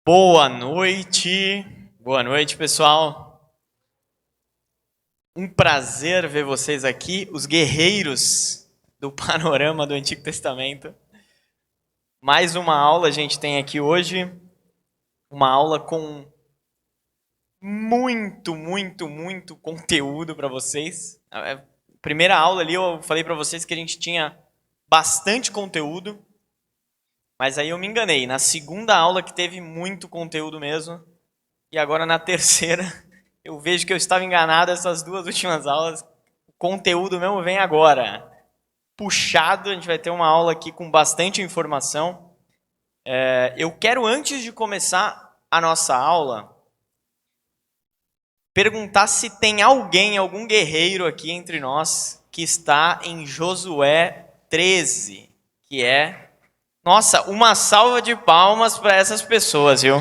Boa noite, pessoal. Um prazer ver vocês aqui, os guerreiros do panorama do Antigo Testamento. Mais uma aula a gente tem aqui hoje, uma aula com muito conteúdo para vocês. A primeira aula ali eu falei para vocês que a gente tinha bastante conteúdo, mas aí eu me enganei. Na segunda aula que teve muito conteúdo mesmo, e agora na terceira eu vejo que eu estava enganado essas duas últimas aulas. O conteúdo mesmo vem agora. Puxado, a gente vai ter uma aula aqui com bastante informação. Eu quero, antes de começar a nossa aula, perguntar se tem algum guerreiro aqui entre nós que está em Josué 13, que é... Nossa, uma salva de palmas para essas pessoas, viu?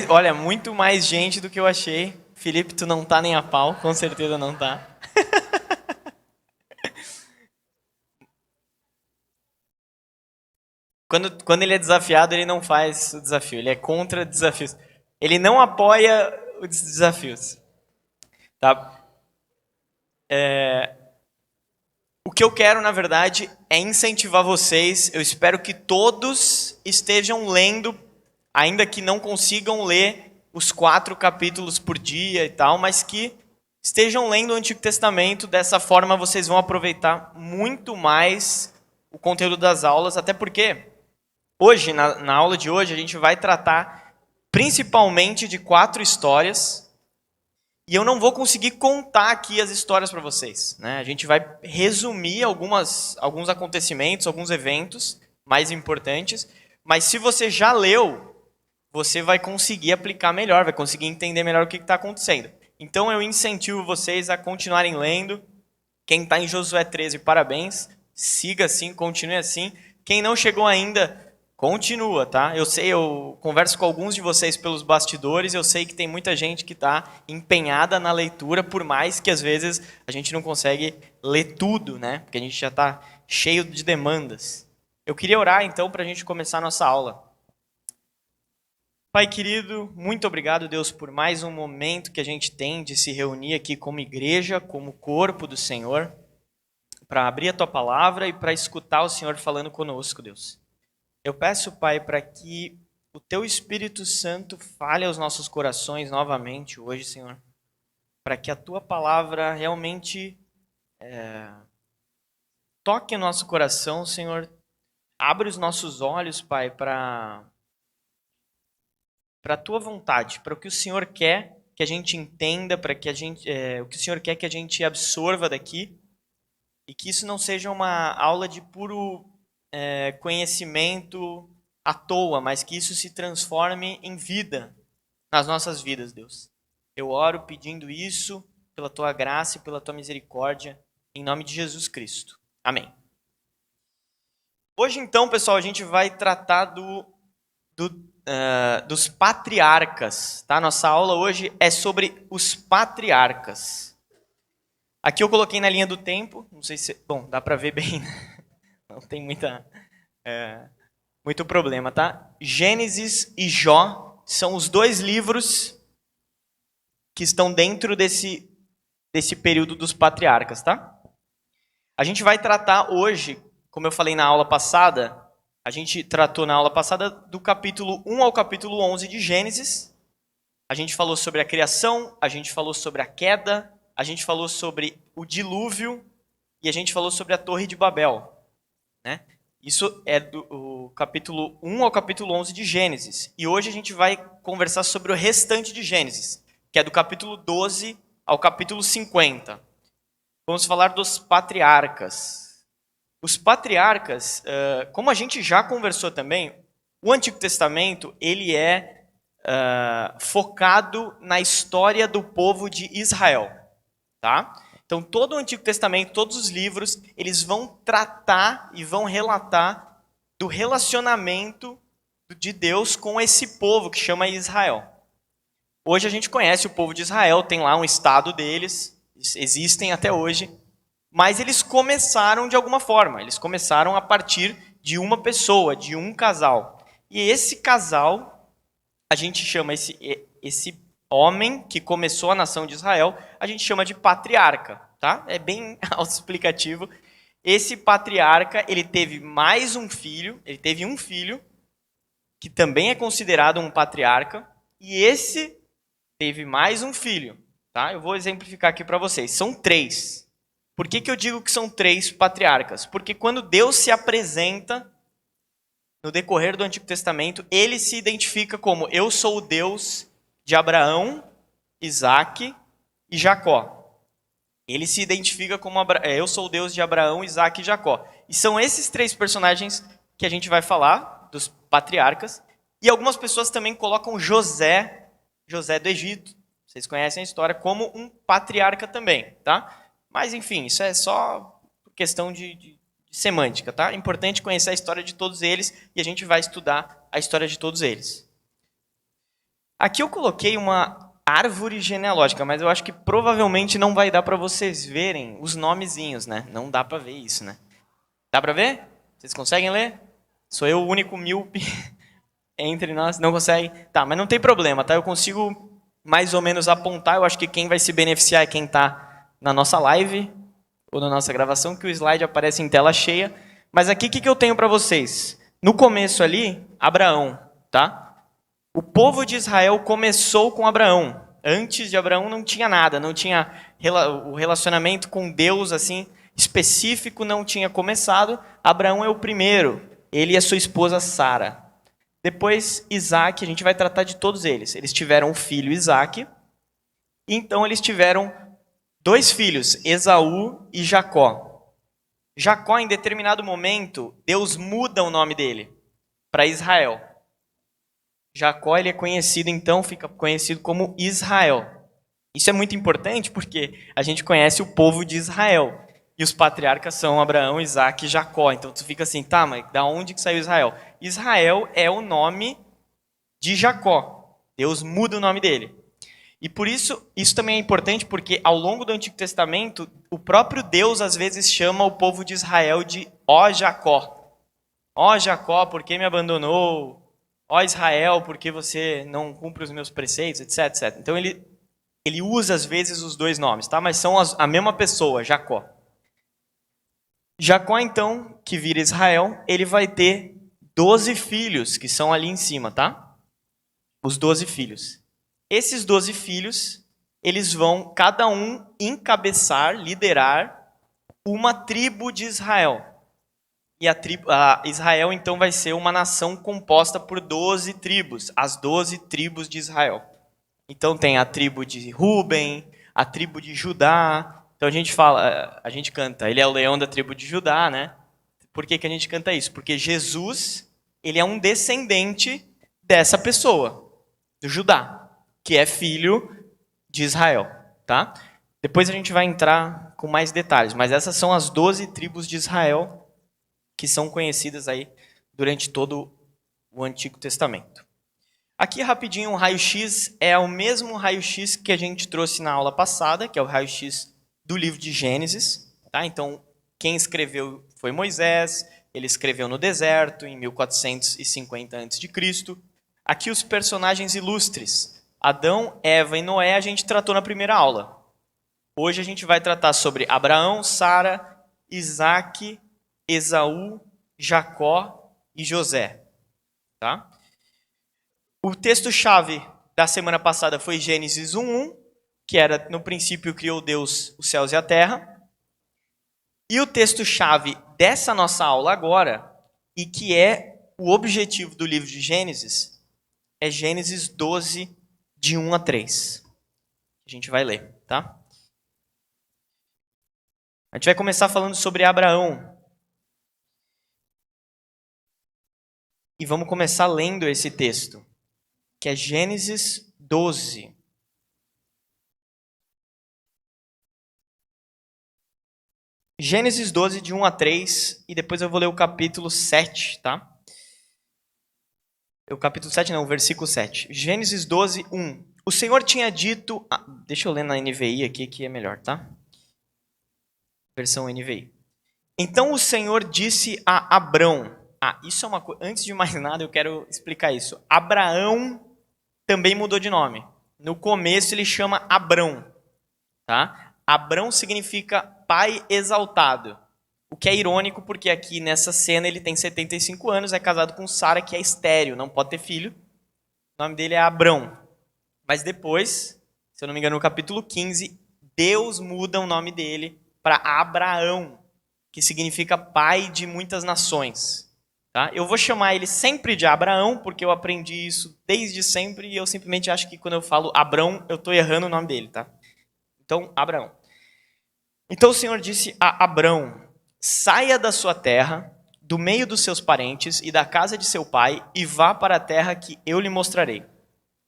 Olha, muito mais gente do que eu achei. Felipe, tu não tá nem a pau, com certeza não tá. Quando ele é desafiado, ele não faz o desafio, ele é contra desafios. Ele não apoia os desafios. Tá? O que eu quero, na verdade, é incentivar vocês. Eu espero que todos estejam lendo, ainda que não consigam ler os 4 capítulos por dia e tal, mas que estejam lendo o Antigo Testamento. Dessa forma, vocês vão aproveitar muito mais o conteúdo das aulas, até porque hoje, na aula de hoje, a gente vai tratar principalmente de 4 histórias. E eu não vou conseguir contar aqui as histórias para vocês, né? A gente vai resumir alguns acontecimentos, alguns eventos mais importantes. Mas se você já leu, você vai conseguir aplicar melhor, vai conseguir entender melhor o que está acontecendo. Então eu incentivo vocês a continuarem lendo. Quem está em Josué 13, parabéns. Siga assim, continue assim. Quem não chegou ainda, continua, tá? Eu converso com alguns de vocês pelos bastidores, eu sei que tem muita gente que está empenhada na leitura, por mais que às vezes a gente não consegue ler tudo, né? Porque a gente já está cheio de demandas. Eu queria orar então para a gente começar a nossa aula. Pai querido, muito obrigado, Deus, por mais um momento que a gente tem de se reunir aqui como igreja, como corpo do Senhor, para abrir a Tua palavra e para escutar o Senhor falando conosco, Deus. Eu peço, Pai, para que o Teu Espírito Santo fale aos nossos corações novamente hoje, Senhor. Para que a Tua palavra realmente toque o nosso coração, Senhor. Abre os nossos olhos, Pai, para a Tua vontade, para o que o Senhor quer que a gente entenda, para que o que o Senhor quer que a gente absorva daqui. E que isso não seja uma aula de puro conhecimento à toa, mas que isso se transforme em vida nas nossas vidas, Deus. Eu oro pedindo isso pela Tua graça e pela Tua misericórdia, em nome de Jesus Cristo. Amém. Hoje, então, pessoal, a gente vai tratar dos patriarcas. Tá? Nossa aula hoje é sobre os patriarcas. Aqui eu coloquei na linha do tempo, não sei se... Bom, dá para ver bem, não tem muito problema, tá? Gênesis e Jó são os 2 livros que estão dentro desse período dos patriarcas, tá? A gente vai tratar hoje, como eu falei na aula passada, a gente tratou na aula passada do capítulo 1 ao capítulo 11 de Gênesis. A gente falou sobre a criação, a gente falou sobre a queda, a gente falou sobre o dilúvio e a gente falou sobre a Torre de Babel, né? Isso é do capítulo 1 ao capítulo 11 de Gênesis. E hoje a gente vai conversar sobre o restante de Gênesis, que é do capítulo 12 ao capítulo 50. Vamos falar dos patriarcas. Os patriarcas, como a gente já conversou também, o Antigo Testamento ele é focado na história do povo de Israel. Tá? Então, todo o Antigo Testamento, todos os livros, eles vão tratar e vão relatar do relacionamento de Deus com esse povo que chama Israel. Hoje a gente conhece o povo de Israel, tem lá um estado deles, existem até hoje, mas eles começaram de alguma forma, eles começaram a partir de uma pessoa, de um casal. E esse casal, a gente chama esse homem que começou a nação de Israel, a gente chama de patriarca, tá? É bem autoexplicativo. Esse patriarca, ele teve mais um filho, ele teve um filho, que também é considerado um patriarca, e esse teve mais um filho, tá? Eu vou exemplificar aqui para vocês. São 3. Por que eu digo que são 3 patriarcas? Porque quando Deus se apresenta no decorrer do Antigo Testamento, ele se identifica como: eu sou o Deus de Abraão, Isaque e Jacó. Ele se identifica como eu sou o Deus de Abraão, Isaque e Jacó. E são esses 3 personagens que a gente vai falar, dos patriarcas. E algumas pessoas também colocam José do Egito, vocês conhecem a história, como um patriarca também, tá? Mas enfim, isso é só questão de semântica, tá? É importante conhecer a história de todos eles e a gente vai estudar a história de todos eles. Aqui eu coloquei uma árvore genealógica, mas eu acho que provavelmente não vai dar para vocês verem os nomezinhos, né? Não dá para ver isso, né? Dá para ver? Vocês conseguem ler? Sou eu o único míope entre nós? Não consegue? Tá, mas não tem problema, tá? Eu consigo mais ou menos apontar. Eu acho que quem vai se beneficiar é quem está na nossa live ou na nossa gravação, que o slide aparece em tela cheia. Mas aqui o que eu tenho para vocês? No começo ali, Abraão, tá? O povo de Israel começou com Abraão. Antes de Abraão não tinha nada, não tinha o relacionamento com Deus assim específico, não tinha começado. Abraão é o primeiro, ele e a sua esposa Sara. Depois Isaque, a gente vai tratar de todos eles. Eles tiveram um filho, Isaque, e então eles tiveram 2 filhos, Esaú e Jacó. Jacó, em determinado momento, Deus muda o nome dele para Israel. Jacó, ele é conhecido, então, fica conhecido como Israel. Isso é muito importante porque a gente conhece o povo de Israel. E os patriarcas são Abraão, Isaque e Jacó. Então tu fica assim, tá, mas da onde que saiu Israel? Israel é o nome de Jacó. Deus muda o nome dele. E por isso, isso também é importante porque ao longo do Antigo Testamento, o próprio Deus às vezes chama o povo de Israel de ó Jacó. Ó Jacó, por que me abandonou? Ó Israel, por que você não cumpre os meus preceitos, etc, etc. Então ele usa às vezes os 2 nomes, tá? Mas são a mesma pessoa, Jacó. Jacó, então, que vira Israel, ele vai ter 12 filhos, que são ali em cima, tá? Os 12 filhos. Esses 12 filhos, eles vão, cada um, encabeçar, liderar uma tribo de Israel. E a Israel, então, vai ser uma nação composta por 12 tribos, as 12 tribos de Israel. Então tem a tribo de Ruben, a tribo de Judá. Então a gente canta, ele é o leão da tribo de Judá, né? Por que a gente canta isso? Porque Jesus, ele é um descendente dessa pessoa, do Judá, que é filho de Israel, tá? Depois a gente vai entrar com mais detalhes, mas essas são as 12 tribos de Israel que são conhecidas aí durante todo o Antigo Testamento. Aqui rapidinho um raio-x, é o mesmo raio-x que a gente trouxe na aula passada, que é o raio-x do livro de Gênesis, tá? Então, quem escreveu foi Moisés, ele escreveu no deserto em 1450 a.C. Aqui os personagens ilustres, Adão, Eva e Noé, a gente tratou na primeira aula. Hoje a gente vai tratar sobre Abraão, Sara, Isaque, Esaú, Jacó e José, tá? O texto-chave da semana passada foi Gênesis 1:1, que era, no princípio, criou Deus os céus e a terra. E o texto-chave dessa nossa aula agora, e que é o objetivo do livro de Gênesis, é Gênesis 12, de 1 a 3. A gente vai ler, tá? A gente vai começar falando sobre Abraão. E vamos começar lendo esse texto, que é Gênesis 12. Gênesis 12, de 1 a 3, e depois eu vou ler o capítulo 7, tá? O capítulo 7 não, o versículo 7. Gênesis 12, 1. O Senhor tinha dito... deixa eu ler na NVI aqui, que é melhor, tá? Versão NVI. Então o Senhor disse a Abrão, Isso é uma coisa. Antes de mais nada, eu quero explicar isso. Abraão também mudou de nome. No começo ele chama Abrão, tá? Abrão significa pai exaltado. O que é irônico porque aqui nessa cena ele tem 75 anos, é casado com Sara, que é estéril, não pode ter filho. O nome dele é Abrão. Mas depois, se eu não me engano, no capítulo 15, Deus muda o nome dele para Abraão, que significa pai de muitas nações. Tá? Eu vou chamar ele sempre de Abraão, porque eu aprendi isso desde sempre, e eu simplesmente acho que quando eu falo Abrão, eu estou errando o nome dele. Tá? Então, Abraão. Então o Senhor disse a Abrão: saia da sua terra, do meio dos seus parentes e da casa de seu pai, e vá para a terra que eu lhe mostrarei.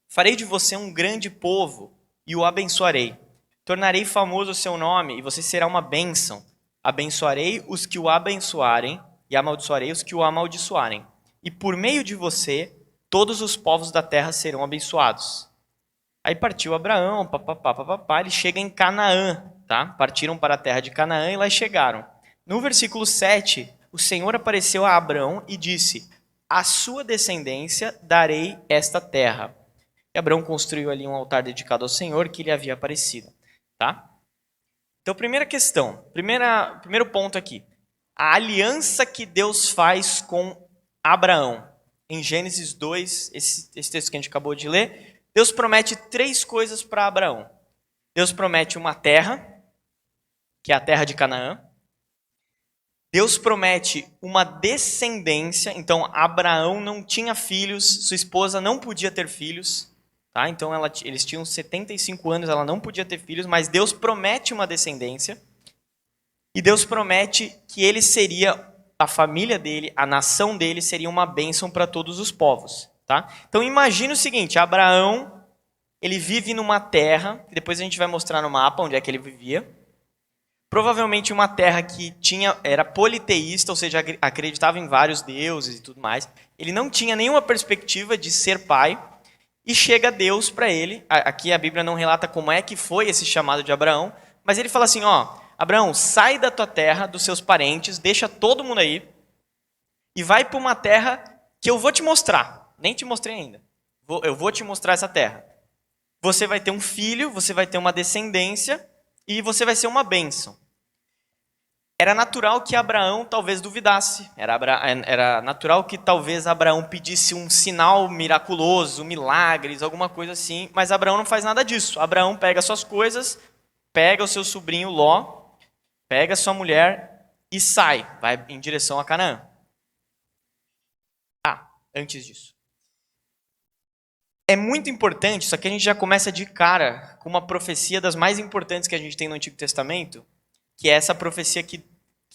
Farei de você um grande povo e o abençoarei. Tornarei famoso o seu nome e você será uma bênção. Abençoarei os que o abençoarem e amaldiçoarei os que o amaldiçoarem. E por meio de você, todos os povos da terra serão abençoados. Aí partiu Abraão, ele chega em Canaã, tá? Partiram para a terra de Canaã e lá chegaram. No versículo 7, o Senhor apareceu a Abraão e disse: à sua descendência darei esta terra. E Abraão construiu ali um altar dedicado ao Senhor que lhe havia aparecido, tá? Então, primeira questão, primeiro ponto aqui. A aliança que Deus faz com Abraão. Em Gênesis 2, esse texto que a gente acabou de ler, Deus promete 3 coisas para Abraão. Deus promete uma terra, que é a terra de Canaã. Deus promete uma descendência. Então, Abraão não tinha filhos, sua esposa não podia ter filhos. Tá? Então, eles tinham 75 anos, ela não podia ter filhos, mas Deus promete uma descendência. E Deus promete que ele seria, a família dele, a nação dele, seria uma bênção para todos os povos. Tá? Então, imagine o seguinte, Abraão, ele vive numa terra, que depois a gente vai mostrar no mapa onde é que ele vivia. Provavelmente uma terra que era politeísta, ou seja, acreditava em vários deuses e tudo mais. Ele não tinha nenhuma perspectiva de ser pai. E chega Deus para ele. Aqui a Bíblia não relata como é que foi esse chamado de Abraão. Mas ele fala assim, Abraão, sai da tua terra, dos seus parentes, deixa todo mundo aí. E vai para uma terra que eu vou te mostrar. Nem te mostrei ainda. Eu vou te mostrar essa terra. Você vai ter um filho, você vai ter uma descendência e você vai ser uma bênção. Era natural que Abraão talvez duvidasse. Era natural que talvez Abraão pedisse um sinal miraculoso, milagres, alguma coisa assim. Mas Abraão não faz nada disso. Abraão pega suas coisas, pega o seu sobrinho Ló, pega sua mulher e sai. Vai em direção a Canaã. Antes disso. É muito importante, só que a gente já começa de cara com uma profecia das mais importantes que a gente tem no Antigo Testamento, que é essa profecia que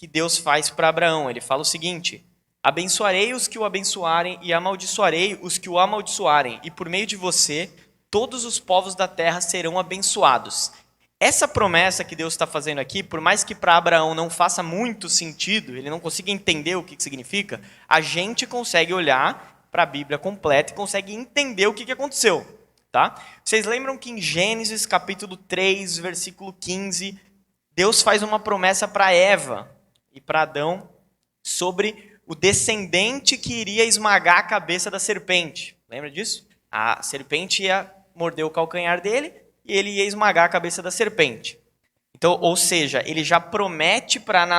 Deus faz para Abraão. Ele fala o seguinte: abençoarei os que o abençoarem e amaldiçoarei os que o amaldiçoarem, e por meio de você, todos os povos da terra serão abençoados. Essa promessa que Deus está fazendo aqui, por mais que para Abraão não faça muito sentido, ele não consiga entender o que significa, a gente consegue olhar para a Bíblia completa e consegue entender o que aconteceu. Tá? Vocês lembram que em Gênesis capítulo 3, versículo 15, Deus faz uma promessa para Eva e para Adão sobre o descendente que iria esmagar a cabeça da serpente. Lembra disso? A serpente ia morder o calcanhar dele e ele ia esmagar a cabeça da serpente. Então, ou seja, ele já promete para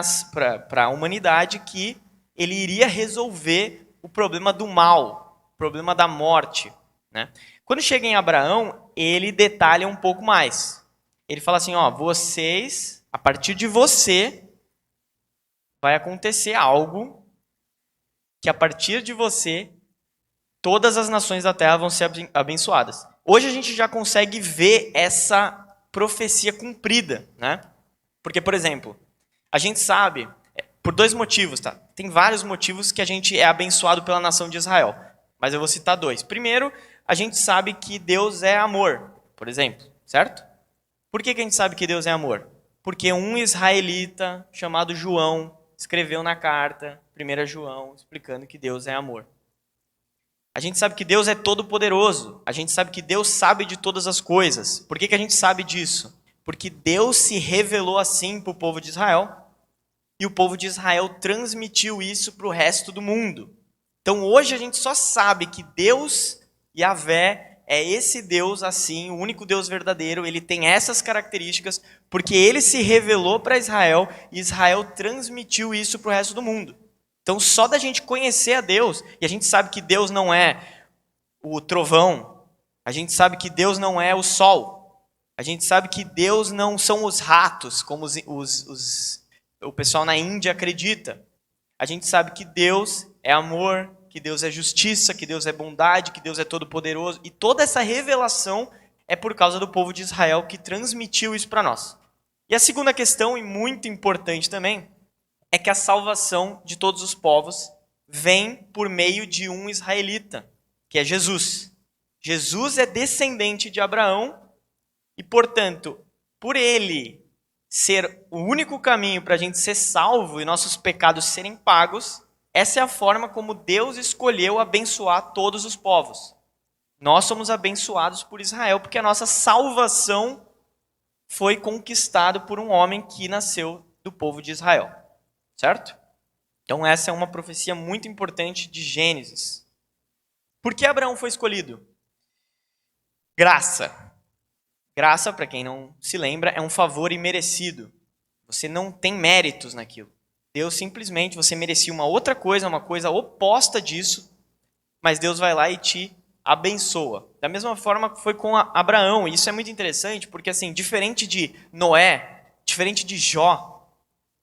a humanidade que ele iria resolver o problema do mal, o problema da morte. Né? Quando chega em Abraão, ele detalha um pouco mais. Ele fala assim, vocês, a partir de você, vai acontecer algo que a partir de você, todas as nações da terra vão ser abençoadas. Hoje a gente já consegue ver essa profecia cumprida, né? Porque, por exemplo, a gente sabe, por 2 motivos, tá? Tem vários motivos que a gente é abençoado pela nação de Israel, mas eu vou citar 2. Primeiro, a gente sabe que Deus é amor, por exemplo, certo? Por que a gente sabe que Deus é amor? Porque um israelita chamado João escreveu na carta, 1 João, explicando que Deus é amor. A gente sabe que Deus é todo-poderoso. A gente sabe que Deus sabe de todas as coisas. Por que a gente sabe disso? Porque Deus se revelou assim para o povo de Israel. e o povo de Israel transmitiu isso para o resto do mundo. Então hoje a gente só sabe que Deus, Yahvé, é esse Deus assim, o único Deus verdadeiro, ele tem essas características, porque ele se revelou para Israel e Israel transmitiu isso para o resto do mundo. Então só da gente conhecer a Deus, e a gente sabe que Deus não é o trovão, a gente sabe que Deus não é o sol, a gente sabe que Deus não são os ratos, como o pessoal na Índia acredita. A gente sabe que Deus é amor, que Deus é justiça, que Deus é bondade, que Deus é todo-poderoso. E toda essa revelação é por causa do povo de Israel que transmitiu isso para nós. E a segunda questão, e muito importante também, é que a salvação de todos os povos vem por meio de um israelita, que é Jesus. Jesus é descendente de Abraão e, portanto, por ele ser o único caminho para a gente ser salvo e nossos pecados serem pagos, essa é a forma como Deus escolheu abençoar todos os povos. Nós somos abençoados por Israel, porque a nossa salvação foi conquistada por um homem que nasceu do povo de Israel. Certo? Então essa é uma profecia muito importante de Gênesis. Por que Abraão foi escolhido? Graça. Graça, para quem não se lembra, é um favor imerecido. Você não tem méritos naquilo. Deus simplesmente, você merecia uma outra coisa, uma coisa oposta disso, mas Deus vai lá e te abençoa. Da mesma forma que foi com Abraão, e isso é muito interessante, porque assim, diferente de Noé, diferente de Jó,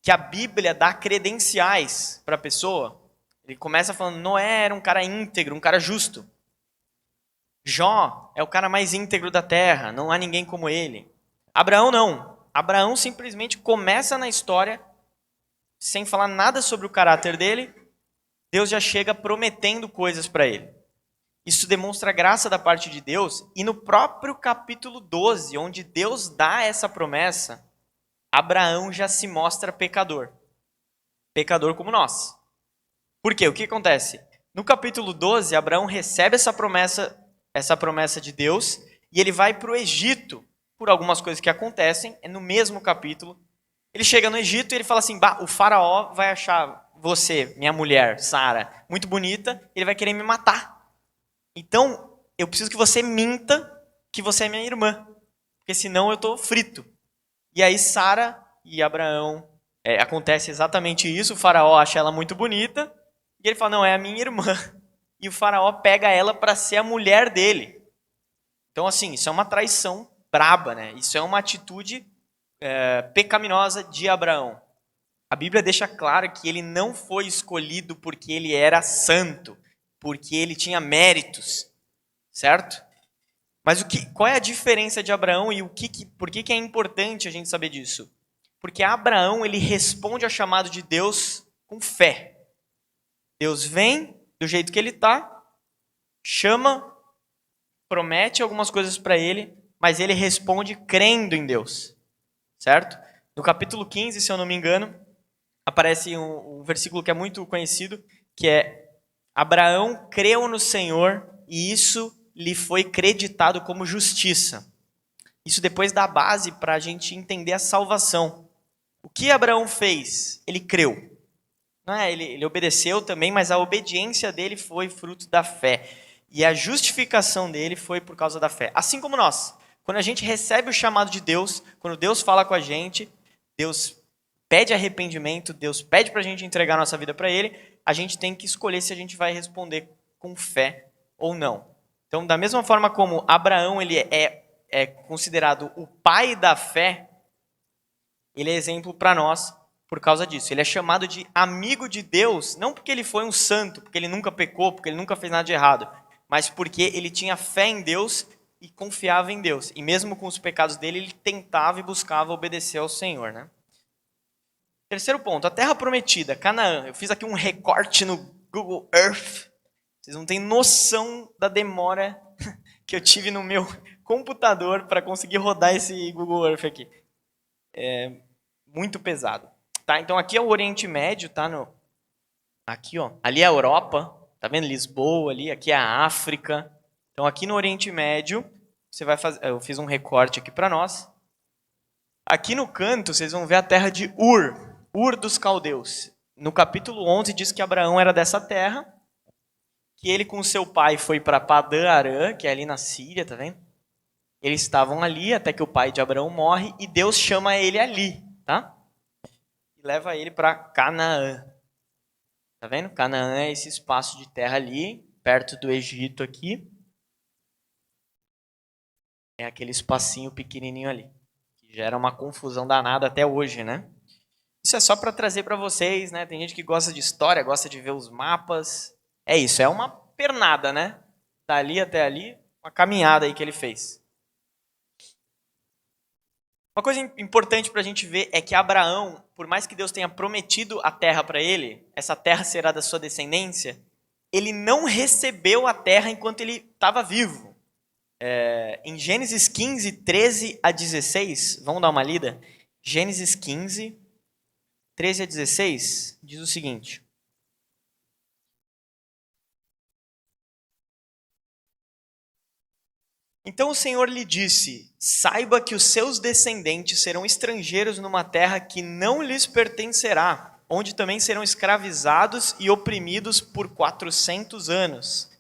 que a Bíblia dá credenciais para a pessoa, ele começa falando, Noé era um cara íntegro, um cara justo. Jó é o cara mais íntegro da terra, não há ninguém como ele. Abraão não. Abraão simplesmente começa na história, sem falar nada sobre o caráter dele, Deus já chega prometendo coisas para ele. Isso demonstra a graça da parte de Deus, e no próprio capítulo 12, onde Deus dá essa promessa, Abraão já se mostra pecador. Pecador como nós. Por quê? O que acontece? No capítulo 12, Abraão recebe essa promessa de Deus, e ele vai para o Egito, por algumas coisas que acontecem, é no mesmo capítulo. Ele chega no Egito e ele fala assim, o faraó vai achar você, minha mulher, Sara, muito bonita, ele vai querer me matar. Então, eu preciso que você minta que você é minha irmã, porque senão eu estou frito. E aí Sara e Abraão, acontece exatamente isso, o faraó acha ela muito bonita, e ele fala, não, é a minha irmã. E o faraó pega ela para ser a mulher dele. Então, assim, isso é uma traição braba, né? Isso é uma atitude pecaminosa de Abraão. A Bíblia deixa claro que ele não foi escolhido porque ele era santo, porque ele tinha méritos, certo? Mas qual é a diferença de Abraão e por que é importante a gente saber disso? Porque Abraão, ele responde ao chamado de Deus com fé. Deus vem do jeito que ele está, chama, promete algumas coisas para ele, mas ele responde crendo em Deus, certo? No capítulo 15, se eu não me engano, aparece um versículo que é muito conhecido, que é Abraão creu no Senhor e isso lhe foi creditado como justiça. Isso depois dá base para a gente entender a salvação. O que Abraão fez? Ele creu. Não é? Ele obedeceu também, mas a obediência dele foi fruto da fé. E a justificação dele foi por causa da fé. Assim como nós. Quando a gente recebe o chamado de Deus, quando Deus fala com a gente, Deus pede arrependimento, Deus pede para a gente entregar a nossa vida para Ele, a gente tem que escolher se a gente vai responder com fé ou não. Então, da mesma forma como Abraão ele é considerado o pai da fé, ele é exemplo para nós por causa disso. Ele é chamado de amigo de Deus, não porque ele foi um santo, porque ele nunca pecou, porque ele nunca fez nada de errado, mas porque ele tinha fé em Deus e confiava em Deus. E mesmo com os pecados dele, ele tentava e buscava obedecer ao Senhor, né? Terceiro ponto, a terra prometida, Canaã. Eu fiz aqui um recorte no Google Earth. Vocês não têm noção da demora que eu tive no meu computador para conseguir rodar esse Google Earth aqui. É muito pesado. Tá? Então aqui é o Oriente Médio, tá? Aqui, ó. Ali é a Europa, tá vendo? Lisboa ali, aqui é a África. Então aqui no Oriente Médio, você vai fazer. Eu fiz um recorte aqui para nós. Aqui no canto, vocês vão ver a terra de Ur. Ur dos Caldeus. No capítulo 11 diz que Abraão era dessa terra, que ele com seu pai foi para Padã Arã, que é ali na Síria, tá vendo? Eles estavam ali até que o pai de Abraão morre e Deus chama ele ali, tá? E leva ele para Canaã. Tá vendo? Canaã é esse espaço de terra ali, perto do Egito aqui. É aquele espacinho pequenininho ali, que gera uma confusão danada até hoje, né? Isso é só para trazer para vocês, né? Tem gente que gosta de história, gosta de ver os mapas. É isso, é uma pernada, né? Dali até ali, uma caminhada aí que ele fez. Uma coisa importante para a gente ver é que Abraão, por mais que Deus tenha prometido a terra para ele, essa terra será da sua descendência, ele não recebeu a terra enquanto ele estava vivo. Em Gênesis 15, 13 a 16, vamos dar uma lida? Gênesis 15, 13 a 16, diz o seguinte. Então o Senhor lhe disse: saiba que os seus descendentes serão estrangeiros numa terra que não lhes pertencerá, onde também serão escravizados e oprimidos por 400 anos.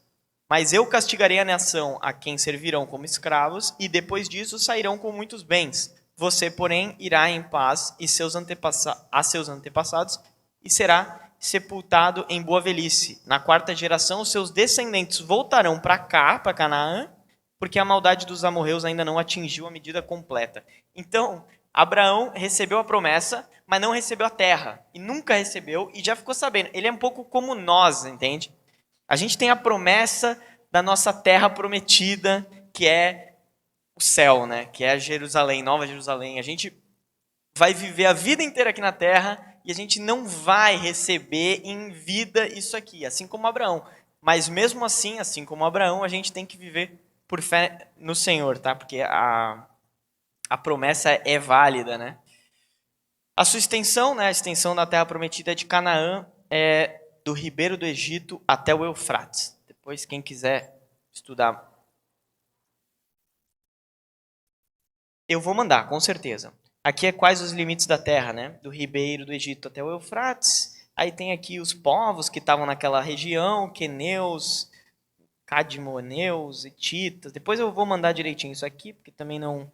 Mas eu castigarei a nação a quem servirão como escravos, e depois disso sairão com muitos bens. Você, porém, irá em paz a seus antepassados e será sepultado em boa velhice. Na quarta geração, os seus descendentes voltarão para cá, para Canaã, porque a maldade dos amorreus ainda não atingiu a medida completa. Então, Abraão recebeu a promessa, mas não recebeu a terra. E nunca recebeu, e já ficou sabendo. Ele é um pouco como nós, entende? A gente tem a promessa da nossa terra prometida, que é o céu, né? Que é Jerusalém, Nova Jerusalém. A gente vai viver a vida inteira aqui na terra e a gente não vai receber em vida isso aqui, assim como Abraão. Mas mesmo assim como Abraão, a gente tem que viver por fé no Senhor, tá? Porque a promessa é válida, né? A sua extensão, né? A extensão da terra prometida de Canaã é do ribeiro do Egito até o Eufrates. Depois, quem quiser estudar, eu vou mandar, com certeza. Aqui é quais os limites da terra, né? Do ribeiro do Egito até o Eufrates. Aí tem aqui os povos que estavam naquela região, queneus, cadmoneus, hititas. Depois eu vou mandar direitinho isso aqui, porque também não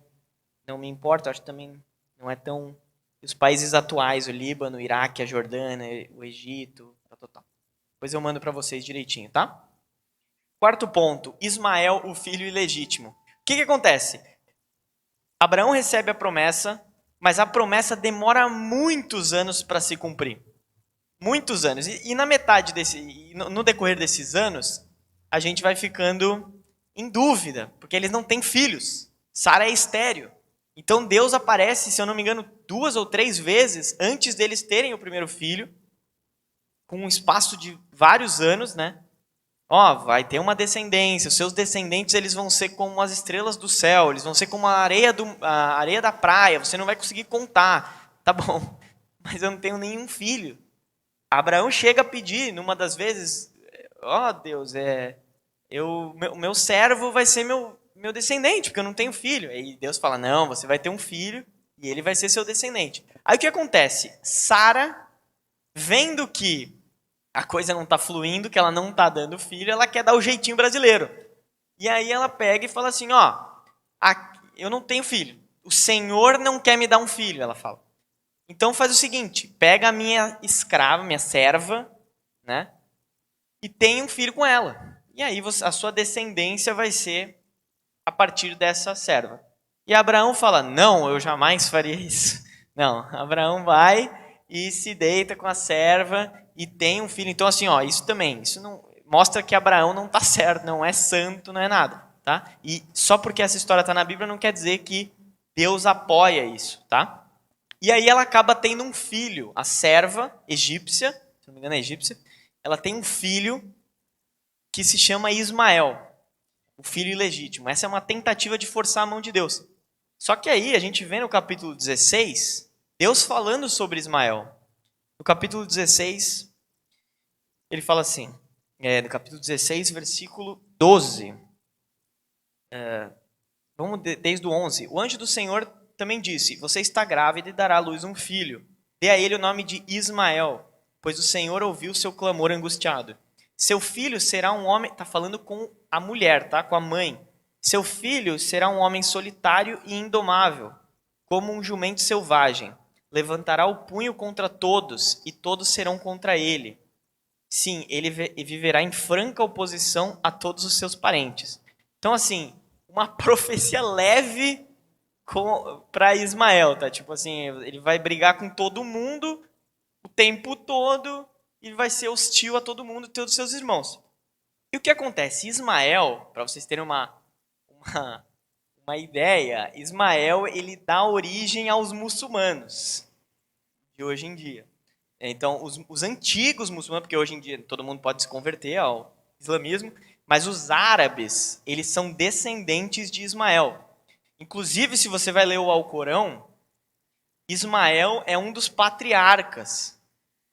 me importa. Acho que também não é tão... Os países atuais, o Líbano, o Iraque, a Jordânia, o Egito, tal. Depois eu mando para vocês direitinho, tá? Quarto ponto, Ismael, o filho ilegítimo. O que acontece? Abraão recebe a promessa, mas a promessa demora muitos anos para se cumprir. Muitos anos. E na metade no decorrer desses anos, a gente vai ficando em dúvida, porque eles não têm filhos. Sara é estéril. Então Deus aparece, se eu não me engano, 2 ou 3 vezes antes deles terem o primeiro filho, com um espaço de vários anos, né? Vai ter uma descendência, os seus descendentes eles vão ser como as estrelas do céu, eles vão ser como a areia da praia, você não vai conseguir contar. Tá bom, mas eu não tenho nenhum filho. Abraão chega a pedir, numa das vezes, Deus, o meu servo vai ser meu descendente, porque eu não tenho filho. Aí Deus fala, não, você vai ter um filho e ele vai ser seu descendente. Aí o que acontece? Sara, vendo que a coisa não está fluindo, que ela não está dando filho, ela quer dar o jeitinho brasileiro. E aí ela pega e fala assim, eu não tenho filho. O Senhor não quer me dar um filho, ela fala. Então faz o seguinte, pega a minha escrava, minha serva, né? E tem um filho com ela. E aí a sua descendência vai ser a partir dessa serva. E Abraão fala, não, eu jamais faria isso. Não, Abraão vai e se deita com a serva e tem um filho. Então assim, isso não mostra que Abraão não está certo, não é santo, não é nada, tá? E só porque essa história está na Bíblia não quer dizer que Deus apoia isso, tá? E aí ela acaba tendo um filho, a serva egípcia, se não me engano é egípcia, ela tem um filho que se chama Ismael, o filho ilegítimo. Essa é uma tentativa de forçar a mão de Deus. Só que aí a gente vê no capítulo 16, Deus falando sobre Ismael. No capítulo 16, ele fala assim, no capítulo 16, versículo 12. Vamos desde o 11. O anjo do Senhor também disse, você está grávida e dará à luz um filho. Dê a ele o nome de Ismael, pois o Senhor ouviu seu clamor angustiado. Seu filho será um homem... Está falando com a mulher, tá? Com a mãe. Seu filho será um homem solitário e indomável, como um jumento selvagem. Levantará o punho contra todos, e todos serão contra ele. Sim, ele viverá em franca oposição a todos os seus parentes. Então, assim, uma profecia leve para Ismael, tá? Tipo assim, ele vai brigar com todo mundo o tempo todo e vai ser hostil a todo mundo, todos os seus irmãos. E o que acontece? Ismael, para vocês terem uma ideia, Ismael ele dá origem aos muçulmanos de hoje em dia. Então, os antigos muçulmanos, porque hoje em dia todo mundo pode se converter ao islamismo, mas os árabes, eles são descendentes de Ismael. Inclusive, se você vai ler o Alcorão, Ismael é um dos patriarcas.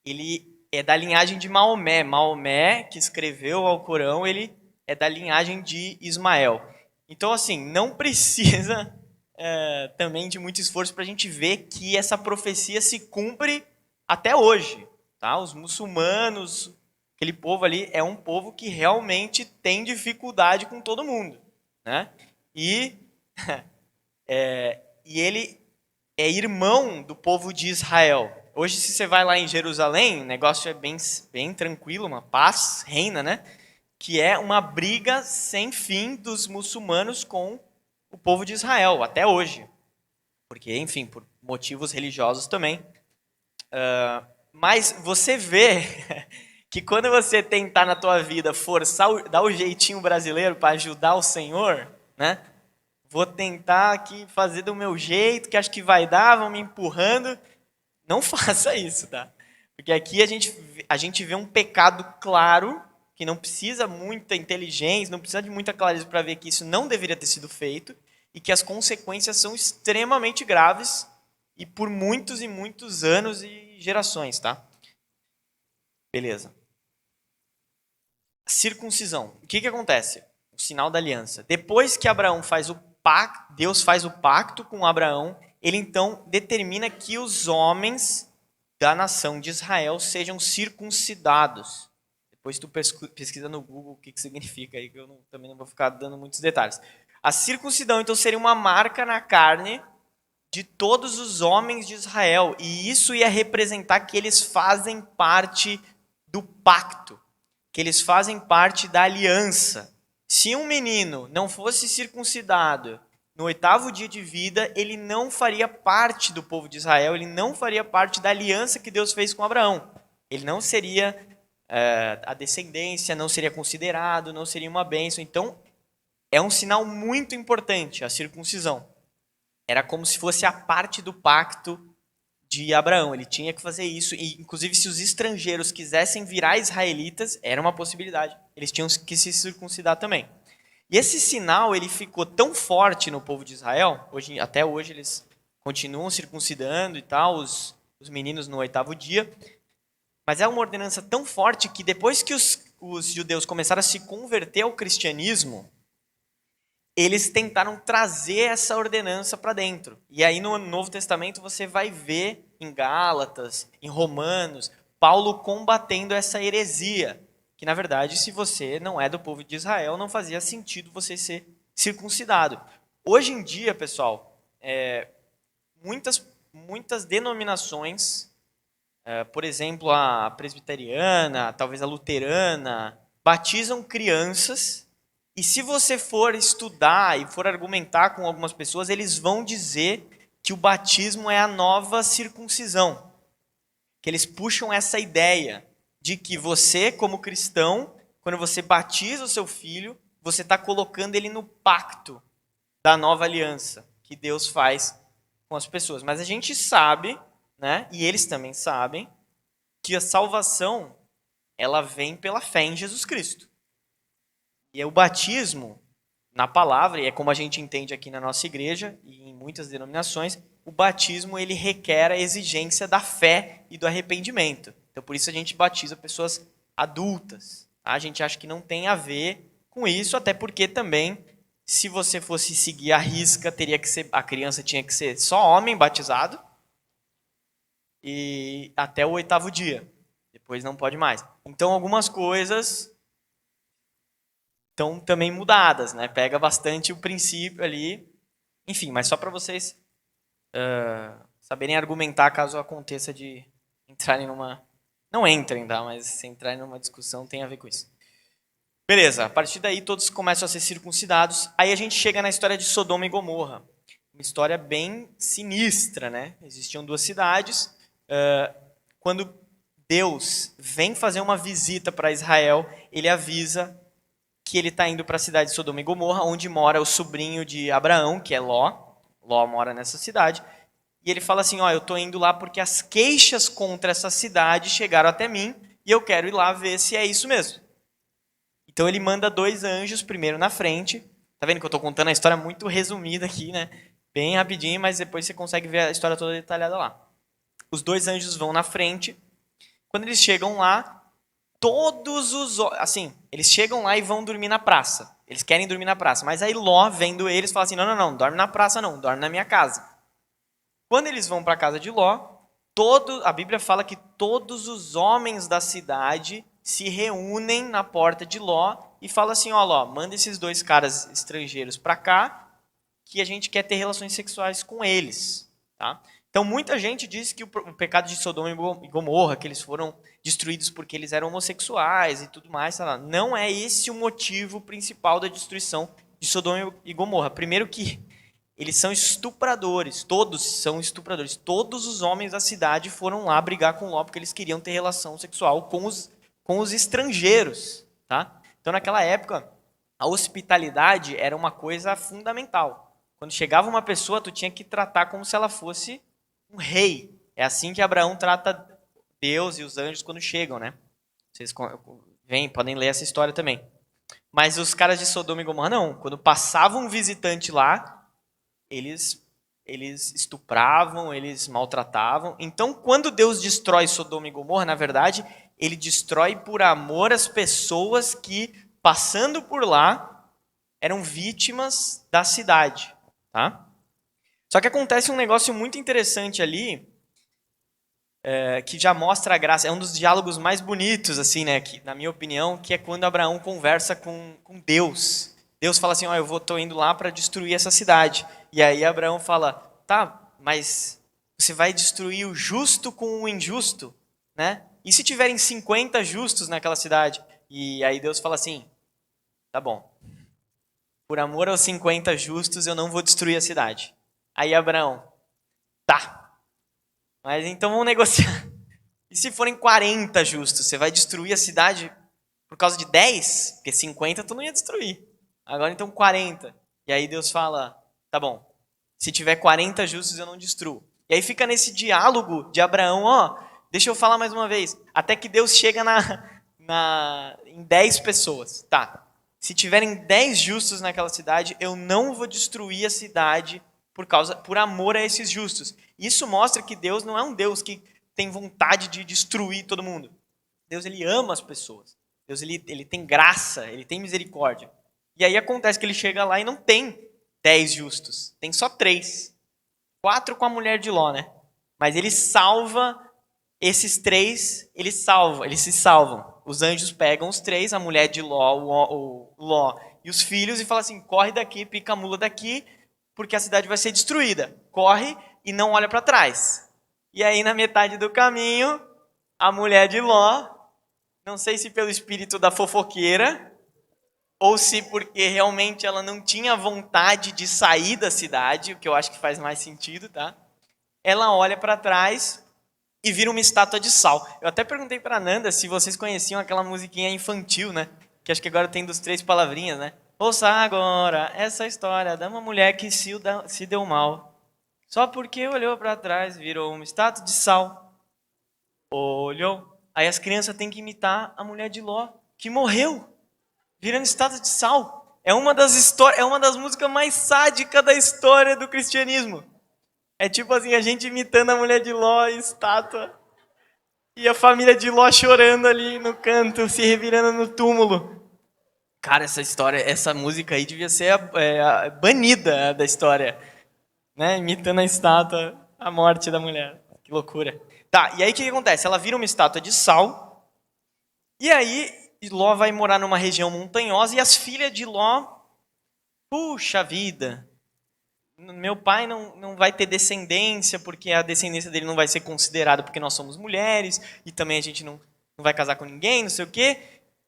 Ele é da linhagem de Maomé. Maomé, que escreveu o Alcorão, ele é da linhagem de Ismael. Então, assim, não precisa também de muito esforço para a gente ver que essa profecia se cumpre até hoje. Tá? Os muçulmanos, aquele povo ali, é um povo que realmente tem dificuldade com todo mundo. Né? E ele é irmão do povo de Israel. Hoje, se você vai lá em Jerusalém, o negócio é bem tranquilo, uma paz reina, né? Que é uma briga sem fim dos muçulmanos com o povo de Israel, até hoje. Porque, enfim, por motivos religiosos também. Mas você vê que quando você tentar na tua vida forçar, dar o jeitinho brasileiro para ajudar o Senhor, né? Vou tentar aqui fazer do meu jeito, que acho que vai dar, vão me empurrando. Não faça isso, tá? Porque aqui a gente vê um pecado claro, que não precisa muita inteligência, não precisa de muita clareza para ver que isso não deveria ter sido feito e que as consequências são extremamente graves e por muitos e muitos anos e gerações, tá? Beleza. Circuncisão. O que acontece? O sinal da aliança. Depois que Abraão faz o pacto, Deus faz o pacto com Abraão, ele então determina que os homens da nação de Israel sejam circuncidados. Depois tu pesquisa no Google o que significa aí, que eu também não vou ficar dando muitos detalhes. A circuncisão, então, seria uma marca na carne de todos os homens de Israel. E isso ia representar que eles fazem parte do pacto, que eles fazem parte da aliança. Se um menino não fosse circuncidado no 8º dia de vida, ele não faria parte do povo de Israel, ele não faria parte da aliança que Deus fez com Abraão. Ele não seria a descendência, não seria considerado, não seria uma bênção. Então, é um sinal muito importante, a circuncisão. Era como se fosse a parte do pacto de Abraão. Ele tinha que fazer isso. E, inclusive, se os estrangeiros quisessem virar israelitas, era uma possibilidade. Eles tinham que se circuncidar também. E esse sinal ele ficou tão forte no povo de Israel, até hoje eles continuam circuncidando e tal, os meninos no 8º dia, mas é uma ordenança tão forte que depois que os judeus começaram a se converter ao cristianismo, eles tentaram trazer essa ordenança para dentro. E aí no Novo Testamento você vai ver em Gálatas, em Romanos, Paulo combatendo essa heresia. Que, na verdade, se você não é do povo de Israel, não fazia sentido você ser circuncidado. Hoje em dia, pessoal, muitas denominações, por exemplo, a presbiteriana, talvez a luterana, batizam crianças, e se você for estudar e for argumentar com algumas pessoas, eles vão dizer que o batismo é a nova circuncisão. Que eles puxam essa ideia de que você, como cristão, quando você batiza o seu filho, você está colocando ele no pacto da nova aliança que Deus faz com as pessoas. Mas a gente sabe, né, e eles também sabem, que a salvação ela vem pela fé em Jesus Cristo. E o batismo, na palavra, e é como a gente entende aqui na nossa igreja e em muitas denominações, o batismo ele requer a exigência da fé e do arrependimento. Então, por isso a gente batiza pessoas adultas. Tá? A gente acha que não tem a ver com isso, até porque também, se você fosse seguir a risca, a criança tinha que ser só homem batizado. e até o 8º dia. Depois não pode mais. Então algumas coisas estão também mudadas, né? Pega bastante o princípio ali. Enfim, mas só para vocês saberem argumentar caso aconteça de entrarem numa... Não entrem, tá? Mas se entrarem numa discussão tem a ver com isso. Beleza, a partir daí todos começam a ser circuncidados. Aí a gente chega na história de Sodoma e Gomorra. Uma história bem sinistra, né? Existiam 2 cidades. Quando Deus vem fazer uma visita para Israel, ele avisa que ele está indo para a cidade de Sodoma e Gomorra, onde mora o sobrinho de Abraão, que é Ló. Ló mora nessa cidade. E ele fala assim, eu estou indo lá porque as queixas contra essa cidade chegaram até mim e eu quero ir lá ver se é isso mesmo. Então ele manda 2 anjos primeiro na frente. Tá vendo que eu estou contando a história muito resumida aqui, né? Bem rapidinho, mas depois você consegue ver a história toda detalhada lá. Os 2 anjos vão na frente. Quando eles chegam lá, eles chegam lá e vão dormir na praça. Eles querem dormir na praça. Mas aí Ló, vendo eles, fala assim, não, dorme na praça não, dorme na minha casa. Quando eles vão para a casa de Ló, a Bíblia fala que todos os homens da cidade se reúnem na porta de Ló e falam assim, Ló, manda esses 2 caras estrangeiros para cá, que a gente quer ter relações sexuais com eles. Tá? Então muita gente diz que o pecado de Sodoma e Gomorra, que eles foram destruídos porque eles eram homossexuais e tudo mais, não é esse o motivo principal da destruição de Sodoma e Gomorra. Primeiro que eles são estupradores, todos são estupradores. Todos os homens da cidade foram lá brigar com Ló porque eles queriam ter relação sexual com os estrangeiros. Tá? Então naquela época, a hospitalidade era uma coisa fundamental. Quando chegava uma pessoa, tu tinha que tratar como se ela fosse um rei. É assim que Abraão trata Deus e os anjos quando chegam, né? Vocês podem ler essa história também. Mas os caras de Sodoma e Gomorra não. Quando passava um visitante lá, eles estupravam, eles maltratavam. Então, quando Deus destrói Sodoma e Gomorra, na verdade, ele destrói por amor as pessoas que, passando por lá, eram vítimas da cidade. Tá? Só que acontece um negócio muito interessante ali, que já mostra a graça. É um dos diálogos mais bonitos, assim, né, que, na minha opinião, que é quando Abraão conversa com Deus. Deus fala assim, eu estou indo lá para destruir essa cidade. E aí Abraão fala, tá, mas você vai destruir o justo com o injusto, né? E se tiverem 50 justos naquela cidade? E aí Deus fala assim, tá bom. Por amor aos 50 justos, eu não vou destruir a cidade. Aí Abraão, tá. Mas então vamos negociar. E se forem 40 justos, você vai destruir a cidade por causa de 10? Porque 50 tu não ia destruir. Agora então 40. E aí Deus fala, tá bom. Se tiver 40 justos, eu não destruo. E aí fica nesse diálogo de Abraão, deixa eu falar mais uma vez. Até que Deus chega em 10 pessoas. Tá. Se tiverem 10 justos naquela cidade, eu não vou destruir a cidade por amor a esses justos. Isso mostra que Deus não é um Deus que tem vontade de destruir todo mundo. Deus, ele ama as pessoas. Deus, ele tem graça, ele tem misericórdia. E aí acontece que ele chega lá e não tem 10 justos. Tem só 3. 4 com a mulher de Ló, né? Mas ele salva esses 3, eles se salvam. Os anjos pegam os 3, a mulher de Ló, o Ló e os filhos, e falam assim, corre daqui, pica a mula daqui, porque a cidade vai ser destruída. Corre e não olha para trás. E aí, na metade do caminho, a mulher de Ló, não sei se pelo espírito da fofoqueira, ou se porque realmente ela não tinha vontade de sair da cidade, o que eu acho que faz mais sentido, tá? Ela olha para trás e vira uma estátua de sal. Eu até perguntei para a Nanda se vocês conheciam aquela musiquinha infantil, né? Que acho que agora tem dos 3 palavrinhas, né? Ouça agora essa história de uma mulher que se deu mal. Só porque olhou para trás, virou uma estátua de sal. Olhou. Aí as crianças têm que imitar a mulher de Ló, que morreu, virando estátua de sal. É uma das músicas mais sádicas da história do cristianismo. É tipo assim, a gente imitando a mulher de Ló, estátua, e a família de Ló chorando ali no canto, se revirando no túmulo. Cara, essa música aí devia ser banida da história, né? Imitando a estátua, a morte da mulher. Que loucura. Tá, e aí o que acontece? Ela vira uma estátua de sal, e aí Ló vai morar numa região montanhosa, e as filhas de Ló, puxa vida, meu pai não vai ter descendência, porque a descendência dele não vai ser considerada porque nós somos mulheres, e também a gente não vai casar com ninguém, não sei o quê.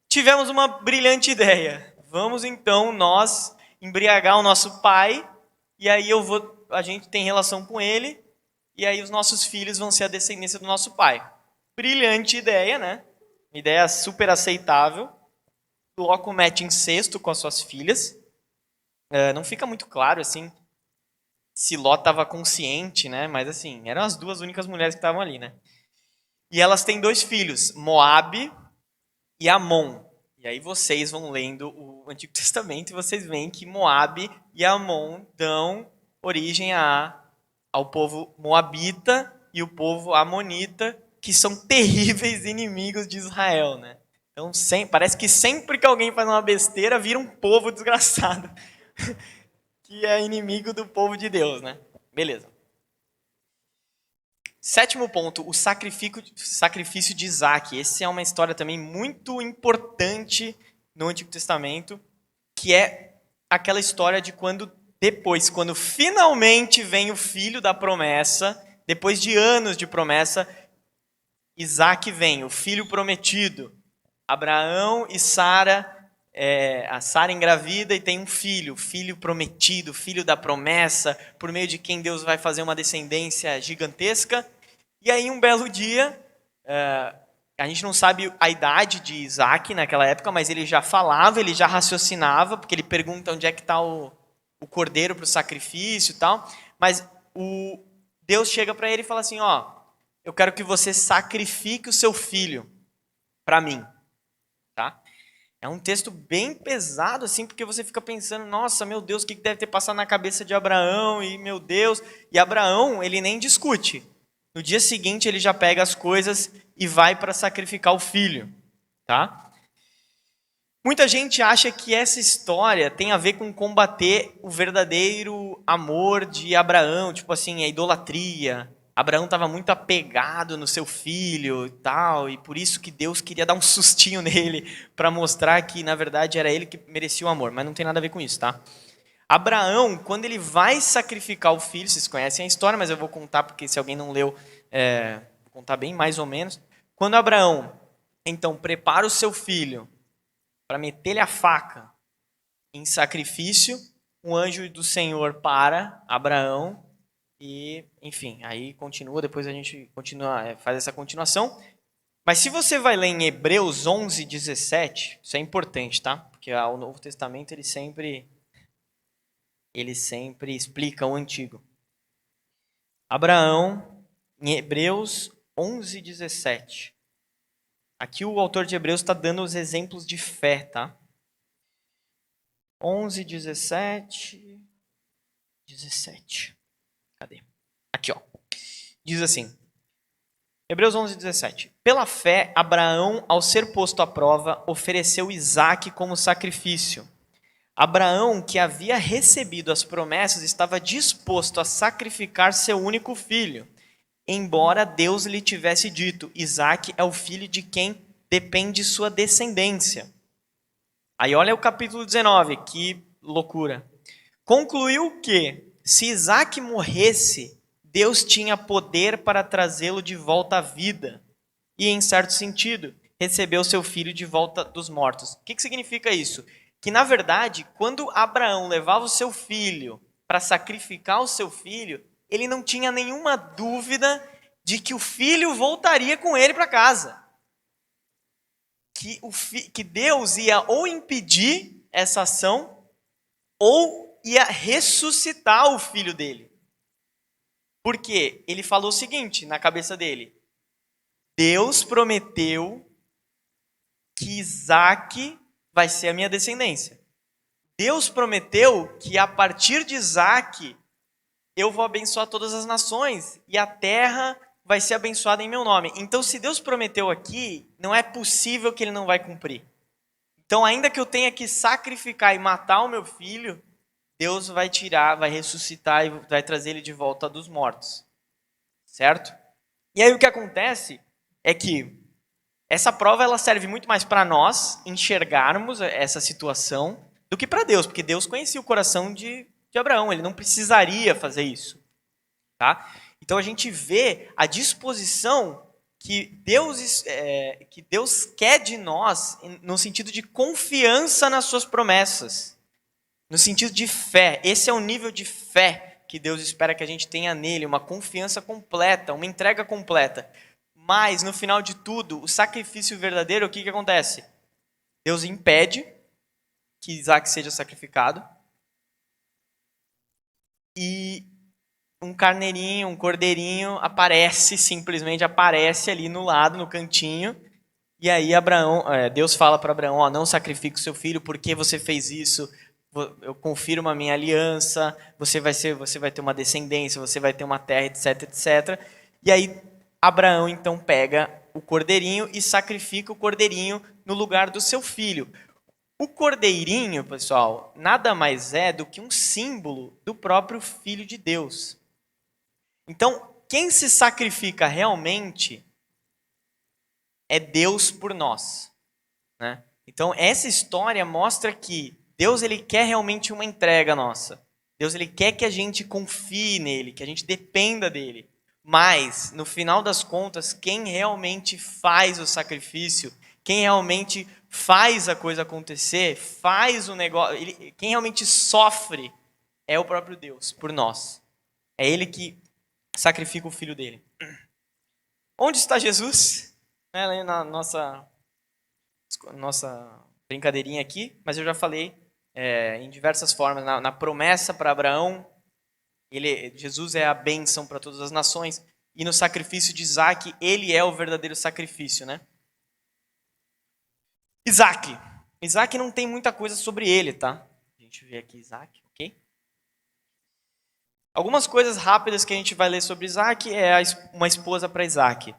Tivemos uma brilhante ideia. Vamos então nós embriagar o nosso pai, e aí a gente tem relação com ele, e aí os nossos filhos vão ser a descendência do nosso pai. Brilhante ideia, né? Ideia super aceitável. Ló comete incesto com as suas filhas. Não fica muito claro, assim, se Ló estava consciente, né? Mas, assim, eram as duas únicas mulheres que estavam ali, né? E elas têm 2 filhos, Moabe e Amon. E aí vocês vão lendo o Antigo Testamento e vocês veem que Moabe e Amon dão origem ao povo moabita e o povo amonita, que são terríveis inimigos de Israel, né? Então, parece que sempre que alguém faz uma besteira, vira um povo desgraçado, que é inimigo do povo de Deus, né? Beleza. 7º ponto, o sacrifício de Isaac. Essa é uma história também muito importante no Antigo Testamento, que é aquela história de quando finalmente vem o filho da promessa, depois de anos de promessa, Isaac vem, o filho prometido. Abraão e Sara, a Sara engravida e tem um filho, filho prometido, filho da promessa, por meio de quem Deus vai fazer uma descendência gigantesca. E aí um belo dia, a gente não sabe a idade de Isaac naquela época, mas ele já falava, ele já raciocinava, porque ele pergunta onde é que está o cordeiro para o sacrifício e tal. Mas Deus chega para ele e fala assim, eu quero que você sacrifique o seu filho para mim. Tá? É um texto bem pesado, assim, porque você fica pensando, nossa, meu Deus, o que deve ter passado na cabeça de Abraão, e meu Deus. E Abraão, ele nem discute. No dia seguinte, ele já pega as coisas e vai para sacrificar o filho. Tá? Muita gente acha que essa história tem a ver com combater o verdadeiro amor de Abraão, tipo assim, a idolatria. Abraão estava muito apegado no seu filho e tal, e por isso que Deus queria dar um sustinho nele para mostrar que, na verdade, era ele que merecia o amor, mas não tem nada a ver com isso, tá? Abraão, quando ele vai sacrificar o filho, vocês conhecem a história, mas eu vou contar porque se alguém não leu, vou contar bem mais ou menos. Quando Abraão, então, prepara o seu filho para meter-lhe a faca em sacrifício, o anjo do Senhor para Abraão e, enfim, aí continua, depois a gente continua, faz essa continuação. Mas se você vai ler em Hebreus 11, 17, isso é importante, tá? Porque o Novo Testamento ele sempre explica o Antigo. Abraão, em Hebreus 11, 17. Aqui o autor de Hebreus está dando os exemplos de fé, tá? 11, 17. Cadê? Aqui, ó. Diz assim. Hebreus 11, 17. Pela fé, Abraão, ao ser posto à prova, ofereceu Isaque como sacrifício. Abraão, que havia recebido as promessas, estava disposto a sacrificar seu único filho, embora Deus lhe tivesse dito, Isaque é o filho de quem depende sua descendência. Aí olha o capítulo 19, que loucura. Concluiu que, se Isaque morresse, Deus tinha poder para trazê-lo de volta à vida. E, em certo sentido, recebeu seu filho de volta dos mortos. O que significa isso? Que, na verdade, quando Abraão levava o seu filho para sacrificar o seu filho, ele não tinha nenhuma dúvida de que o filho voltaria com ele para casa. Que Deus ia ou impedir essa ação, ou ia ressuscitar o filho dele. Porque ele falou o seguinte na cabeça dele: Deus prometeu que Isaque vai ser a minha descendência. Deus prometeu que a partir de Isaque eu vou abençoar todas as nações e a terra vai ser abençoada em meu nome. Então, se Deus prometeu aqui, não é possível que ele não vai cumprir. Então, ainda que eu tenha que sacrificar e matar o meu filho, Deus vai tirar, vai ressuscitar e vai trazer ele de volta dos mortos. Certo? E aí o que acontece é que essa prova ela serve muito mais para nós enxergarmos essa situação do que para Deus, porque Deus conhecia o coração de Abraão, ele não precisaria fazer isso. Tá? Então a gente vê a disposição que Deus quer de nós no sentido de confiança nas suas promessas, no sentido de fé. Esse é o nível de fé que Deus espera que a gente tenha nele, uma confiança completa, uma entrega completa. Mas, no final de tudo, o sacrifício verdadeiro, o que acontece? Deus impede que Isaac seja sacrificado. E um carneirinho, um cordeirinho simplesmente aparece ali no lado, no cantinho. E aí Deus fala para Abraão, não sacrifique o seu filho, porque você fez isso? Eu confirmo a minha aliança, você vai ter uma descendência, você vai ter uma terra, etc, etc. E aí Abraão então pega o cordeirinho e sacrifica o cordeirinho no lugar do seu filho. O cordeirinho, pessoal, nada mais é do que um símbolo do próprio Filho de Deus. Então, quem se sacrifica realmente é Deus por nós, né? Então, essa história mostra que Deus ele quer realmente uma entrega nossa. Deus ele quer que a gente confie nele, que a gente dependa dele. Mas, no final das contas, quem realmente faz o sacrifício, quem realmente faz a coisa acontecer, faz o negócio, quem realmente sofre é o próprio Deus, por nós. É ele que sacrifica o filho dele. Onde está Jesus? Na nossa brincadeirinha aqui, mas eu já falei em diversas formas. Na promessa para Abraão, Jesus é a bênção para todas as nações. E no sacrifício de Isaac, ele é o verdadeiro sacrifício, né? Isaac não tem muita coisa sobre ele, tá? A gente vê aqui Isaac, ok? Algumas coisas rápidas que a gente vai ler sobre Isaac é uma esposa para Isaac.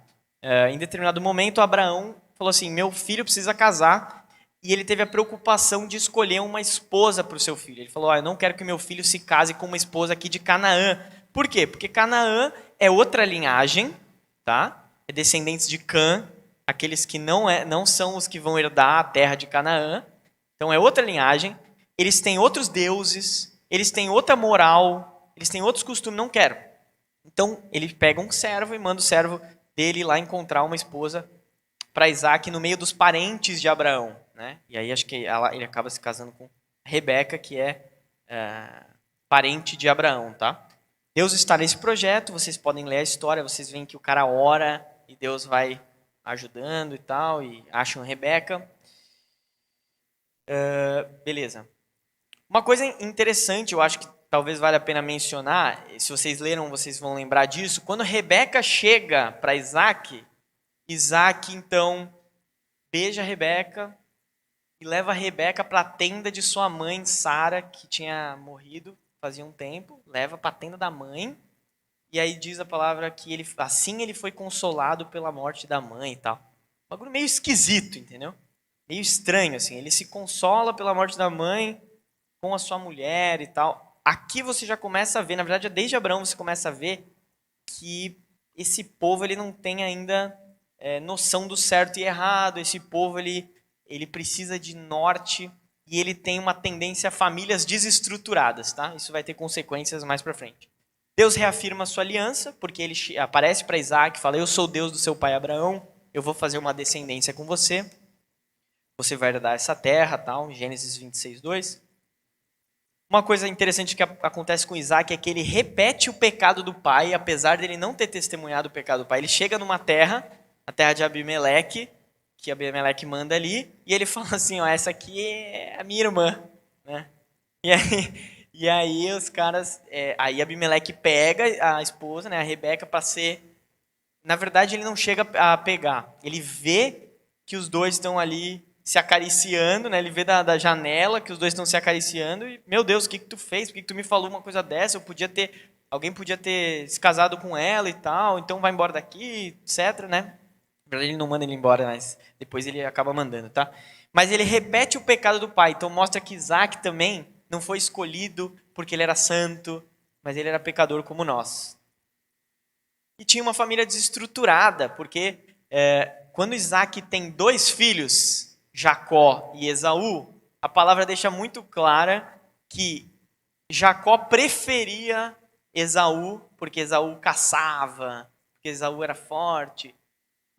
Em determinado momento, Abraão falou assim, meu filho precisa casar, e ele teve a preocupação de escolher uma esposa para o seu filho. Ele falou, eu não quero que meu filho se case com uma esposa aqui de Canaã. Por quê? Porque Canaã é outra linhagem, tá? É descendentes de Cã, aqueles que não são os que vão herdar a terra de Canaã. Então é outra linhagem, eles têm outros deuses, eles têm outra moral, eles têm outros costumes, não quero. Então ele pega um servo e manda o servo dele ir lá encontrar uma esposa para Isaac no meio dos parentes de Abraão, né? E aí acho que ele acaba se casando com Rebeca, que é parente de Abraão, tá? Deus está nesse projeto, vocês podem ler a história, vocês veem que o cara ora e Deus vai ajudando e tal, e acham Rebeca. Beleza. Uma coisa interessante, eu acho que talvez valha a pena mencionar, se vocês leram, vocês vão lembrar disso, quando Rebeca chega para Isaac, então beija Rebeca e leva a Rebeca para a tenda de sua mãe, Sara, que tinha morrido fazia um tempo, leva para a tenda da mãe, e aí diz a palavra que assim ele foi consolado pela morte da mãe e tal. Um bagulho meio esquisito, entendeu? Meio estranho, assim. Ele se consola pela morte da mãe com a sua mulher e tal. Aqui você já começa a ver, na verdade, desde Abraão você começa a ver que esse povo ele não tem ainda noção do certo e errado. Esse povo ele precisa de norte e ele tem uma tendência a famílias desestruturadas, tá? Isso vai ter consequências mais para frente. Deus reafirma a sua aliança, porque ele aparece para Isaac e fala, eu sou o Deus do seu pai Abraão, eu vou fazer uma descendência com você, você vai herdar essa terra, tal, Gênesis 26, 2. Uma coisa interessante que acontece com Isaac é que ele repete o pecado do pai, apesar dele não ter testemunhado o pecado do pai. Ele chega numa terra, a terra de Abimeleque, que Abimeleque manda ali, e ele fala assim, essa aqui é a minha irmã, né? E aí os caras, aí Abimeleque pega a esposa, né, a Rebeca, para ser, na verdade ele não chega a pegar, ele vê que os dois estão ali se acariciando, né, ele vê da janela que os dois estão se acariciando e, meu Deus, o que tu fez? Por que tu me falou uma coisa dessa? Alguém podia ter se casado com ela e tal, então vai embora daqui, etc, né? Na verdade ele não manda ele embora, mas depois ele acaba mandando, tá? Mas ele repete o pecado do pai, então mostra que Isaac também não foi escolhido porque ele era santo, mas ele era pecador como nós. e tinha uma família desestruturada, porque quando Isaac tem 2 filhos, Jacó e Esaú, a palavra deixa muito clara que Jacó preferia Esaú, porque Esaú caçava, porque Esaú era forte.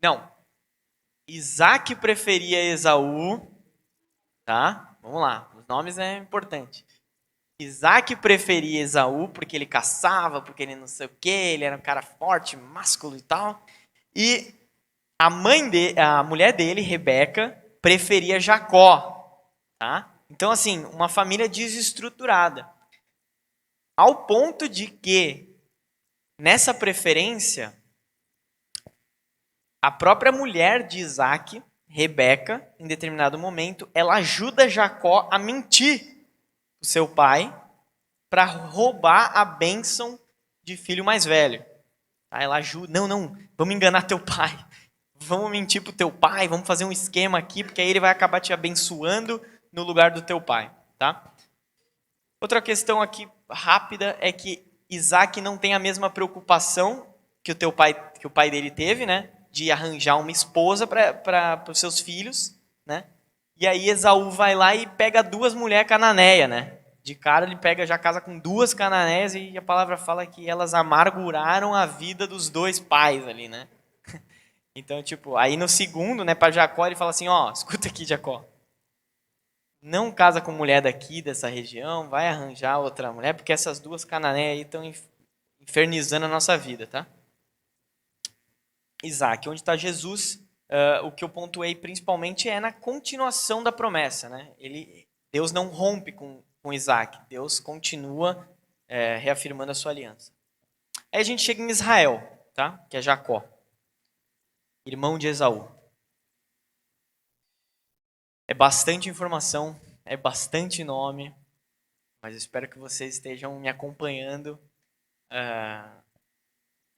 Não, Isaac preferia Esaú, tá? Vamos lá, os nomes é importante. Isaac preferia Esaú porque ele caçava, porque ele não sei o quê, ele era um cara forte, másculo e tal. E a mulher dele, Rebeca, preferia Jacó, tá? Então, assim, uma família desestruturada. Ao ponto de que, nessa preferência, a própria mulher de Isaac, Rebeca, em determinado momento, ela ajuda Jacó a mentir o seu pai para roubar a bênção de filho mais velho. Ela ajuda, não, vamos enganar teu pai. Vamos mentir pro teu pai, vamos fazer um esquema aqui, porque aí ele vai acabar te abençoando no lugar do teu pai, tá? Outra questão aqui rápida é que Isaac não tem a mesma preocupação que o pai dele teve, né? De arranjar uma esposa para os seus filhos, né? E aí Esaú vai lá e pega 2 mulheres cananeias, né? De cara ele já casa com 2 cananeias e a palavra fala que elas amarguraram a vida dos 2 pais ali, né? Então, tipo, aí no segundo, né, para Jacó, ele fala assim, ó, escuta aqui, Jacó. Não casa com mulher daqui, dessa região, vai arranjar outra mulher, porque essas 2 cananeias aí estão infernizando a nossa vida, tá? Isaac, onde está Jesus, o que eu pontuei principalmente é na continuação da promessa, né? Deus não rompe com Isaac, Deus continua reafirmando a sua aliança. Aí a gente chega em Israel, tá? Que é Jacó, irmão de Esaú. É bastante informação, é bastante nome, mas eu espero que vocês estejam me acompanhando.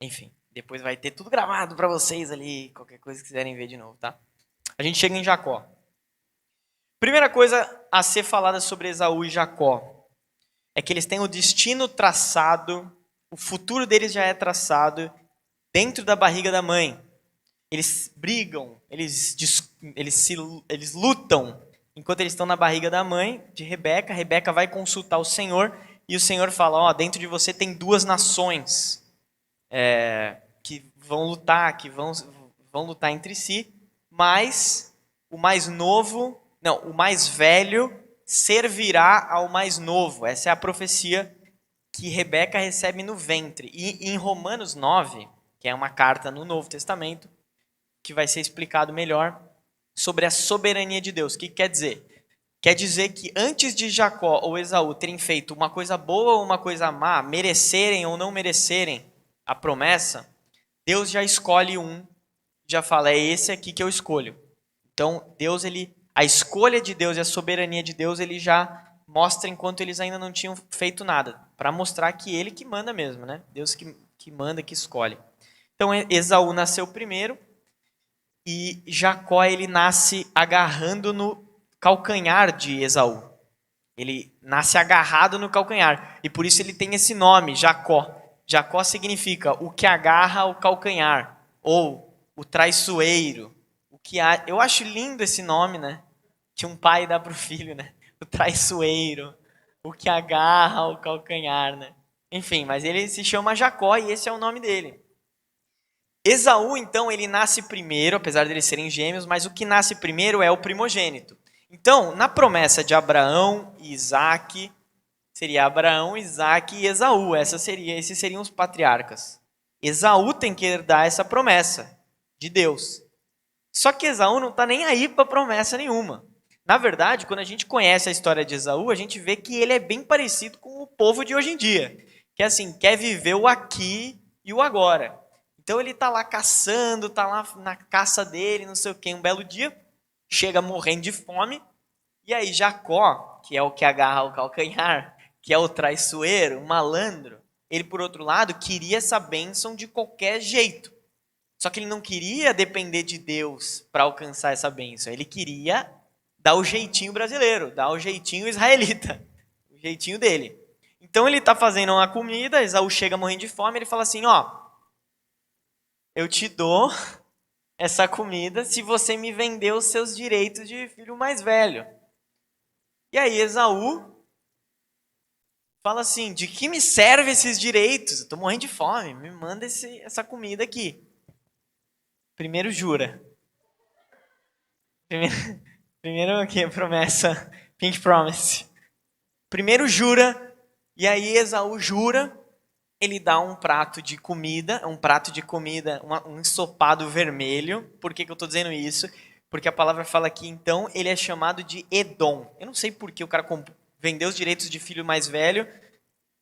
Enfim, depois vai ter tudo gravado para vocês ali, qualquer coisa que quiserem ver de novo, tá? A gente chega em Jacó. Primeira coisa a ser falada sobre Esaú e Jacó é que eles têm o destino traçado, o futuro deles já é traçado dentro da barriga da mãe. Eles brigam, eles lutam enquanto eles estão na barriga da mãe de Rebeca. Rebeca vai consultar o Senhor e o Senhor fala, ó, dentro de você tem 2 nações que vão lutar, vão lutar entre si, mas o mais velho servirá ao mais novo. Essa é a profecia que Rebeca recebe no ventre. E em Romanos 9, que é uma carta no Novo Testamento, que vai ser explicado melhor sobre a soberania de Deus. O que quer dizer? Quer dizer que antes de Jacó ou Esaú terem feito uma coisa boa ou uma coisa má, merecerem ou não merecerem a promessa, Deus já escolhe já fala, é esse aqui que eu escolho. Então, a escolha de Deus e a soberania de Deus, ele já mostra enquanto eles ainda não tinham feito nada, para mostrar que ele que manda mesmo, né? Deus que manda, que escolhe. Então, Esaú nasceu primeiro, e Jacó, ele nasce agarrando no calcanhar de Esaú. Ele nasce agarrado no calcanhar. E por isso ele tem esse nome, Jacó. Jacó significa o que agarra o calcanhar. Ou o traiçoeiro. Eu acho lindo esse nome, né? Que um pai dá para o filho, né? O traiçoeiro. O que agarra o calcanhar, né? Enfim, mas ele se chama Jacó e esse é o nome dele. Esaú, então, ele nasce primeiro, apesar de eles serem gêmeos, mas o que nasce primeiro é o primogênito. Então, na promessa de Abraão e Isaac, seria Abraão, Isaac e Esaú. Esses seriam os patriarcas. Esaú tem que herdar essa promessa de Deus. Só que Esaú não está nem aí para promessa nenhuma. Na verdade, quando a gente conhece a história de Esaú, a gente vê que ele é bem parecido com o povo de hoje em dia. Que assim, quer viver o aqui e o agora. Então ele está lá caçando, está lá na caça dele, não sei o quê. Um belo dia, chega morrendo de fome. E aí Jacó, que é o que agarra o calcanhar, que é o traiçoeiro, o malandro, ele, por outro lado, queria essa bênção de qualquer jeito. Só que ele não queria depender de Deus para alcançar essa bênção. Ele queria dar o jeitinho brasileiro, dar o jeitinho israelita, o jeitinho dele. Então ele está fazendo uma comida, Esaú chega morrendo de fome, ele fala assim, ó, eu te dou essa comida se você me vender os seus direitos de filho mais velho. E aí Esaú fala assim, de que me serve esses direitos? Eu tô morrendo de fome, me manda essa comida aqui. Primeiro jura. Primeiro, primeiro aqui, promessa, Pink Promise. Primeiro jura, e aí Esaú jura, ele dá um prato de comida, um ensopado vermelho. Por que eu estou dizendo isso? Porque a palavra fala aqui, então, ele é chamado de Edom. Eu não sei por que o cara vendeu os direitos de filho mais velho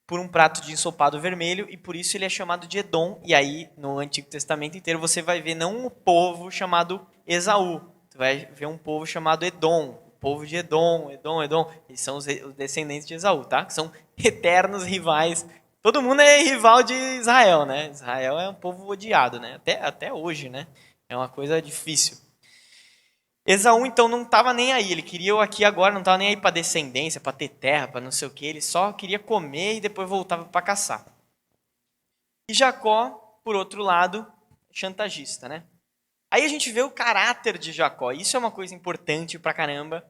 por um prato de ensopado vermelho, e por isso ele é chamado de Edom. E aí, no Antigo Testamento inteiro, você vai ver não um povo chamado Esaú, você vai ver um povo chamado Edom, o povo de Edom. Eles são os descendentes de Esaú, tá? Que são eternos rivais. Todo mundo é rival de Israel, né? Israel é um povo odiado, né? Até hoje, né? É uma coisa difícil. Esaú, então, não estava nem aí. Ele queria o aqui agora, não estava nem aí para descendência, para ter terra, para não sei o quê. Ele só queria comer e depois voltava para caçar. E Jacó, por outro lado, chantagista, né? Aí a gente vê o caráter de Jacó. Isso é uma coisa importante pra caramba,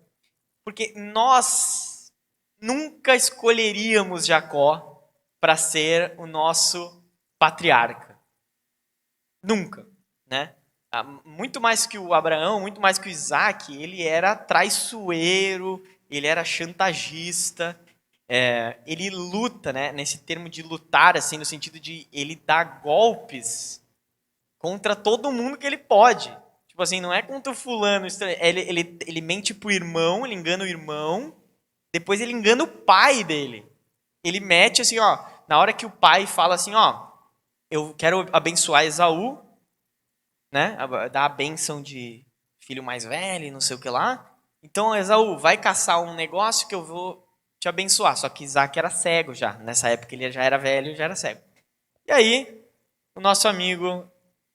porque nós nunca escolheríamos Jacó para ser o nosso patriarca. Nunca, né? Muito mais que o Abraão, muito mais que o Isaac, ele era traiçoeiro, ele era chantagista, ele luta, né? Nesse termo de lutar, assim, no sentido de ele dar golpes contra todo mundo que ele pode. Tipo assim, não é contra o fulano, ele mente pro irmão, ele engana o irmão, depois ele engana o pai dele. Ele mete assim, ó, na hora que o pai fala assim, ó, eu quero abençoar Esaú, né? Dar a bênção de filho mais velho, não sei o que lá. Então, Esaú, vai caçar um negócio que eu vou te abençoar. Só que Isaac era cego já. Nessa época ele já era velho, já era cego. E aí, o nosso amigo,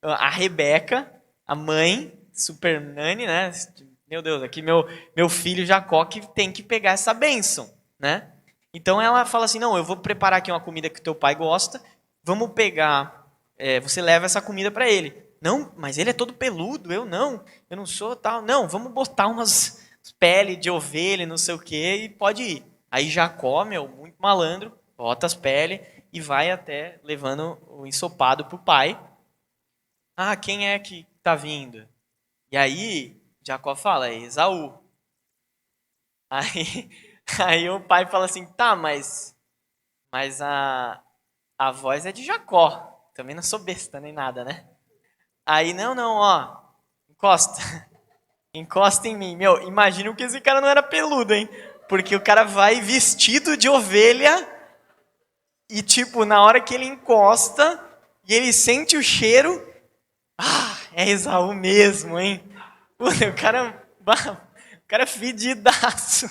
a Rebeca, a mãe, super nani, né? Meu Deus, aqui meu filho Jacó que tem que pegar essa bênção, né? Então ela fala assim, não, eu vou preparar aqui uma comida que teu pai gosta, vamos pegar, você leva essa comida para ele. Não, mas ele é todo peludo, eu não sou tal. Não, vamos botar umas pele de ovelha, não sei o que, e pode ir. Aí Jacó, muito malandro, bota as peles e vai até levando o ensopado pro pai. Ah, quem é que tá vindo? E aí Jacó fala, é Esaú. Aí, aí o pai fala assim, tá, mas a voz é de Jacó. Também não sou besta nem nada, né? Aí, não, ó, encosta. Encosta em mim. Imagina que esse cara não era peludo, hein? Porque o cara vai vestido de ovelha e, tipo, na hora que ele encosta e ele sente o cheiro, é Esaú mesmo, hein? Puta, o cara é fedidaço.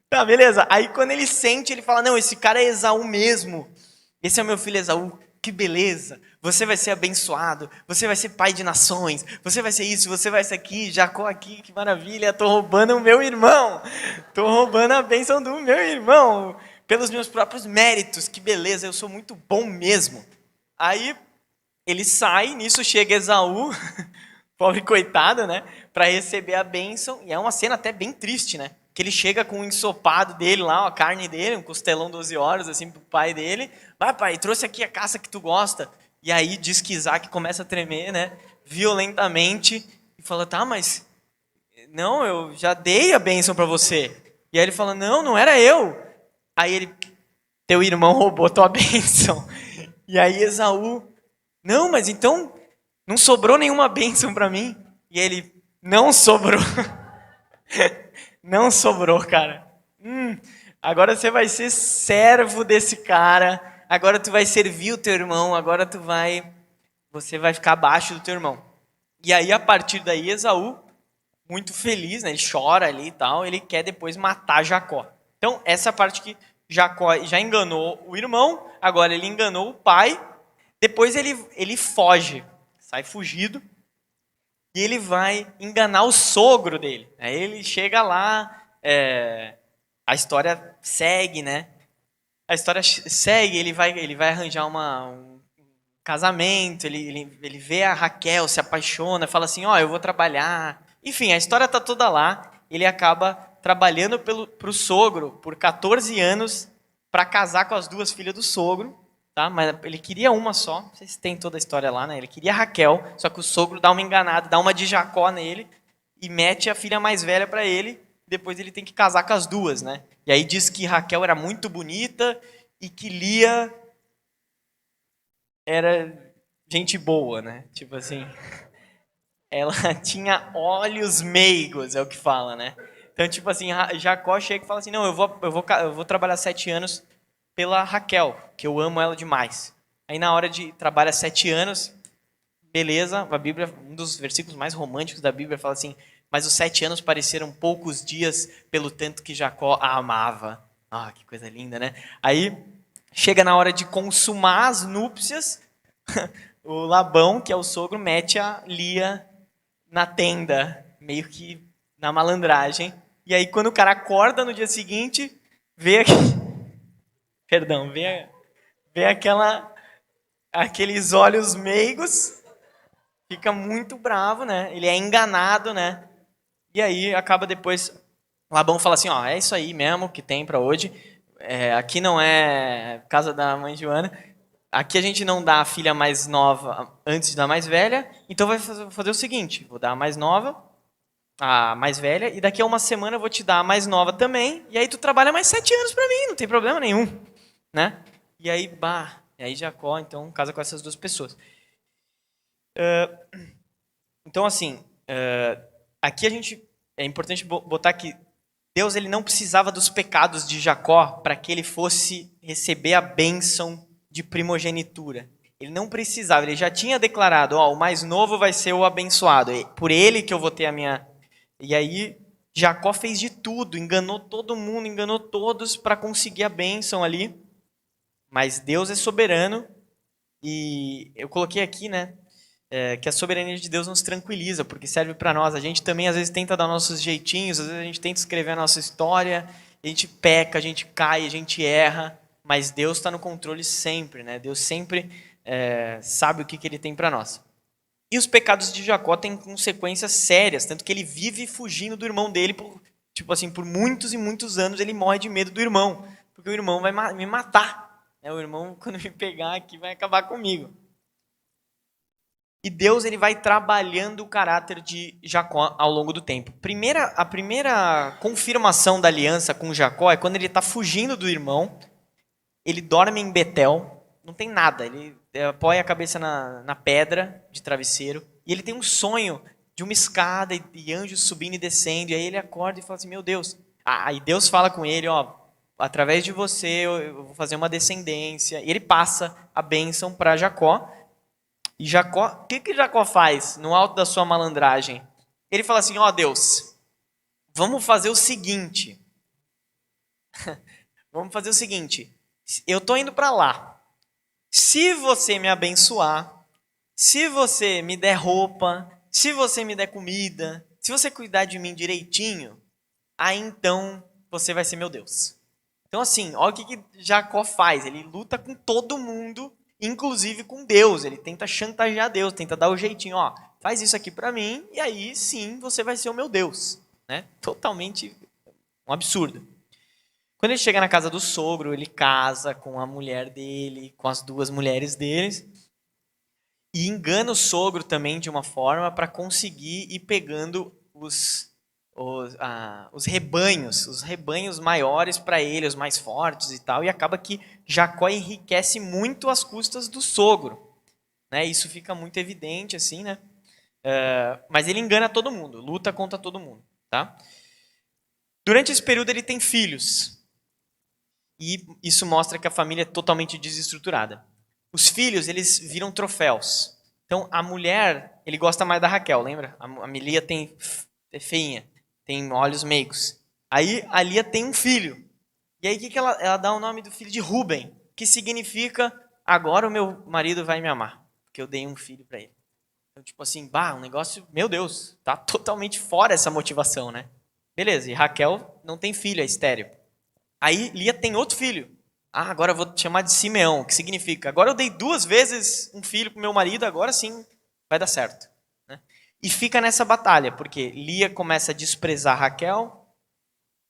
Tá, beleza. Aí quando ele sente, ele fala, não, esse cara é Esaú mesmo. Esse é o meu filho Esaú. Que beleza. Você vai ser abençoado. Você vai ser pai de nações. Você vai ser isso, você vai ser aqui. Jacó aqui, que maravilha. Tô roubando o meu irmão. Tô roubando a bênção do meu irmão. Pelos meus próprios méritos. Que beleza, eu sou muito bom mesmo. Aí ele sai, nisso chega Esaú, pobre coitado, né? Para receber a bênção. E é uma cena até bem triste, né? Que ele chega com um ensopado dele lá, a carne dele, um costelão 12 horas, assim, pro pai dele. Vai, pai, trouxe aqui a caça que tu gosta. E aí diz que Isaac começa a tremer, né? Violentamente. E fala, tá, mas... Não, eu já dei a bênção para você. E aí ele fala, não era eu. Aí ele, teu irmão roubou tua bênção. E aí Esaú, não, mas então não sobrou nenhuma bênção para mim. E ele, não sobrou. Não sobrou, cara. Agora você vai ser servo desse cara. Agora tu vai servir o teu irmão. Agora você vai ficar abaixo do teu irmão. E aí, a partir daí, Esaú, muito feliz, né? Ele chora ali e tal. Ele quer depois matar Jacó. Então, essa parte que Jacó já enganou o irmão. Agora ele enganou o pai. Depois ele foge. Sai fugido. E ele vai enganar o sogro dele. Aí ele chega lá, a história segue, né? A história segue, ele vai arranjar um casamento, ele vê a Raquel, se apaixona, fala assim, ó, eu vou trabalhar. Enfim, a história tá toda lá. Ele acaba trabalhando pro sogro por 14 anos para casar com as duas filhas do sogro, tá? Mas ele queria uma só, vocês têm toda a história lá, né? Ele queria a Raquel, só que o sogro dá uma enganada, dá uma de Jacó nele e mete a filha mais velha para ele, depois ele tem que casar com as duas, né? E aí diz que Raquel era muito bonita e que Lia era gente boa, né? Tipo assim, ela tinha olhos meigos, é o que fala, né? Então, tipo assim, Jacó chega e fala assim, não, eu vou trabalhar 7 anos pela Raquel, que eu amo ela demais. Aí na hora de trabalhar 7 anos, beleza, a Bíblia, um dos versículos mais românticos da Bíblia fala assim, mas os 7 anos pareceram poucos dias pelo tanto que Jacó a amava. Ah, que coisa linda, né? Aí chega na hora de consumar as núpcias, o Labão, que é o sogro, mete a Lia na tenda, meio que na malandragem. E aí quando o cara acorda no dia seguinte, vê aqui, perdão, vê aqueles olhos meigos, fica muito bravo, né? Ele é enganado, né? E aí acaba depois, Labão fala assim, ó, é isso aí mesmo que tem para hoje. Aqui não é casa da mãe Joana. Aqui a gente não dá a filha mais nova antes da mais velha, então vai fazer o seguinte, vou dar a mais nova, a mais velha, e daqui a uma semana eu vou te dar a mais nova também, e aí tu trabalha mais 7 anos para mim, não tem problema nenhum, né? E aí Jacó então casa com essas duas pessoas. Então assim, aqui é importante botar que Deus ele não precisava dos pecados de Jacó para que ele fosse receber a bênção de primogenitura. Ele não precisava, ele já tinha declarado, ó, o mais novo vai ser o abençoado, por ele que eu vou ter a minha... E aí Jacó fez de tudo, enganou todo mundo, enganou todos para conseguir a bênção ali. Mas Deus é soberano e eu coloquei aqui, né, que a soberania de Deus nos tranquiliza, porque serve para nós. A gente também às vezes tenta dar nossos jeitinhos, às vezes a gente tenta escrever a nossa história, a gente peca, a gente cai, a gente erra, mas Deus está no controle sempre, né? Deus sempre sabe o que Ele tem para nós. E os pecados de Jacó têm consequências sérias, tanto que ele vive fugindo do irmão dele, por muitos e muitos anos ele morre de medo do irmão, porque o irmão vai me matar. O irmão, quando me pegar aqui, vai acabar comigo. E Deus ele vai trabalhando o caráter de Jacó ao longo do tempo. A primeira confirmação da aliança com Jacó é quando ele está fugindo do irmão, ele dorme em Betel, não tem nada, ele apoia a cabeça na pedra de travesseiro, e ele tem um sonho de uma escada e anjos subindo e descendo, e aí ele acorda e fala assim, meu Deus. Aí Deus fala com ele, ó, através de você eu vou fazer uma descendência, e ele passa a bênção para Jacó. E Jacó, o que Jacó faz no alto da sua malandragem? Ele fala assim, ó Deus, vamos fazer o seguinte, eu tô indo para lá, se você me abençoar, se você me der roupa, se você me der comida, se você cuidar de mim direitinho, aí então você vai ser meu Deus. Então assim, olha o que Jacó faz, ele luta com todo mundo, inclusive com Deus, ele tenta chantagear Deus, tenta dar o jeitinho, ó, faz isso aqui para mim, e aí sim você vai ser o meu Deus, né? Totalmente um absurdo. Quando ele chega na casa do sogro, ele casa com a mulher dele, com as duas mulheres deles, e engana o sogro também de uma forma para conseguir ir pegando os rebanhos maiores para ele, os mais fortes e tal, e acaba que Jacó enriquece muito às custas do sogro, né? Isso fica muito evidente assim, né? Mas ele engana todo mundo, luta contra todo mundo, tá? Durante esse período ele tem filhos, e isso mostra que a família é totalmente desestruturada. Os filhos, eles viram troféus. Então a mulher, ele gosta mais da Raquel, lembra? A Lia é feinha, tem olhos meigos. Aí a Lia tem um filho. E aí o que ela dá o nome do filho de Rúben, que significa, agora o meu marido vai me amar, porque eu dei um filho para ele. Então tipo assim, um negócio, meu Deus, tá totalmente fora essa motivação, né? Beleza, e Raquel não tem filho, é estéril. Aí Lia tem outro filho, agora eu vou te chamar de Simeão, que significa, agora eu dei 2 vezes um filho para meu marido, agora sim vai dar certo. Né? E fica nessa batalha, porque Lia começa a desprezar Raquel,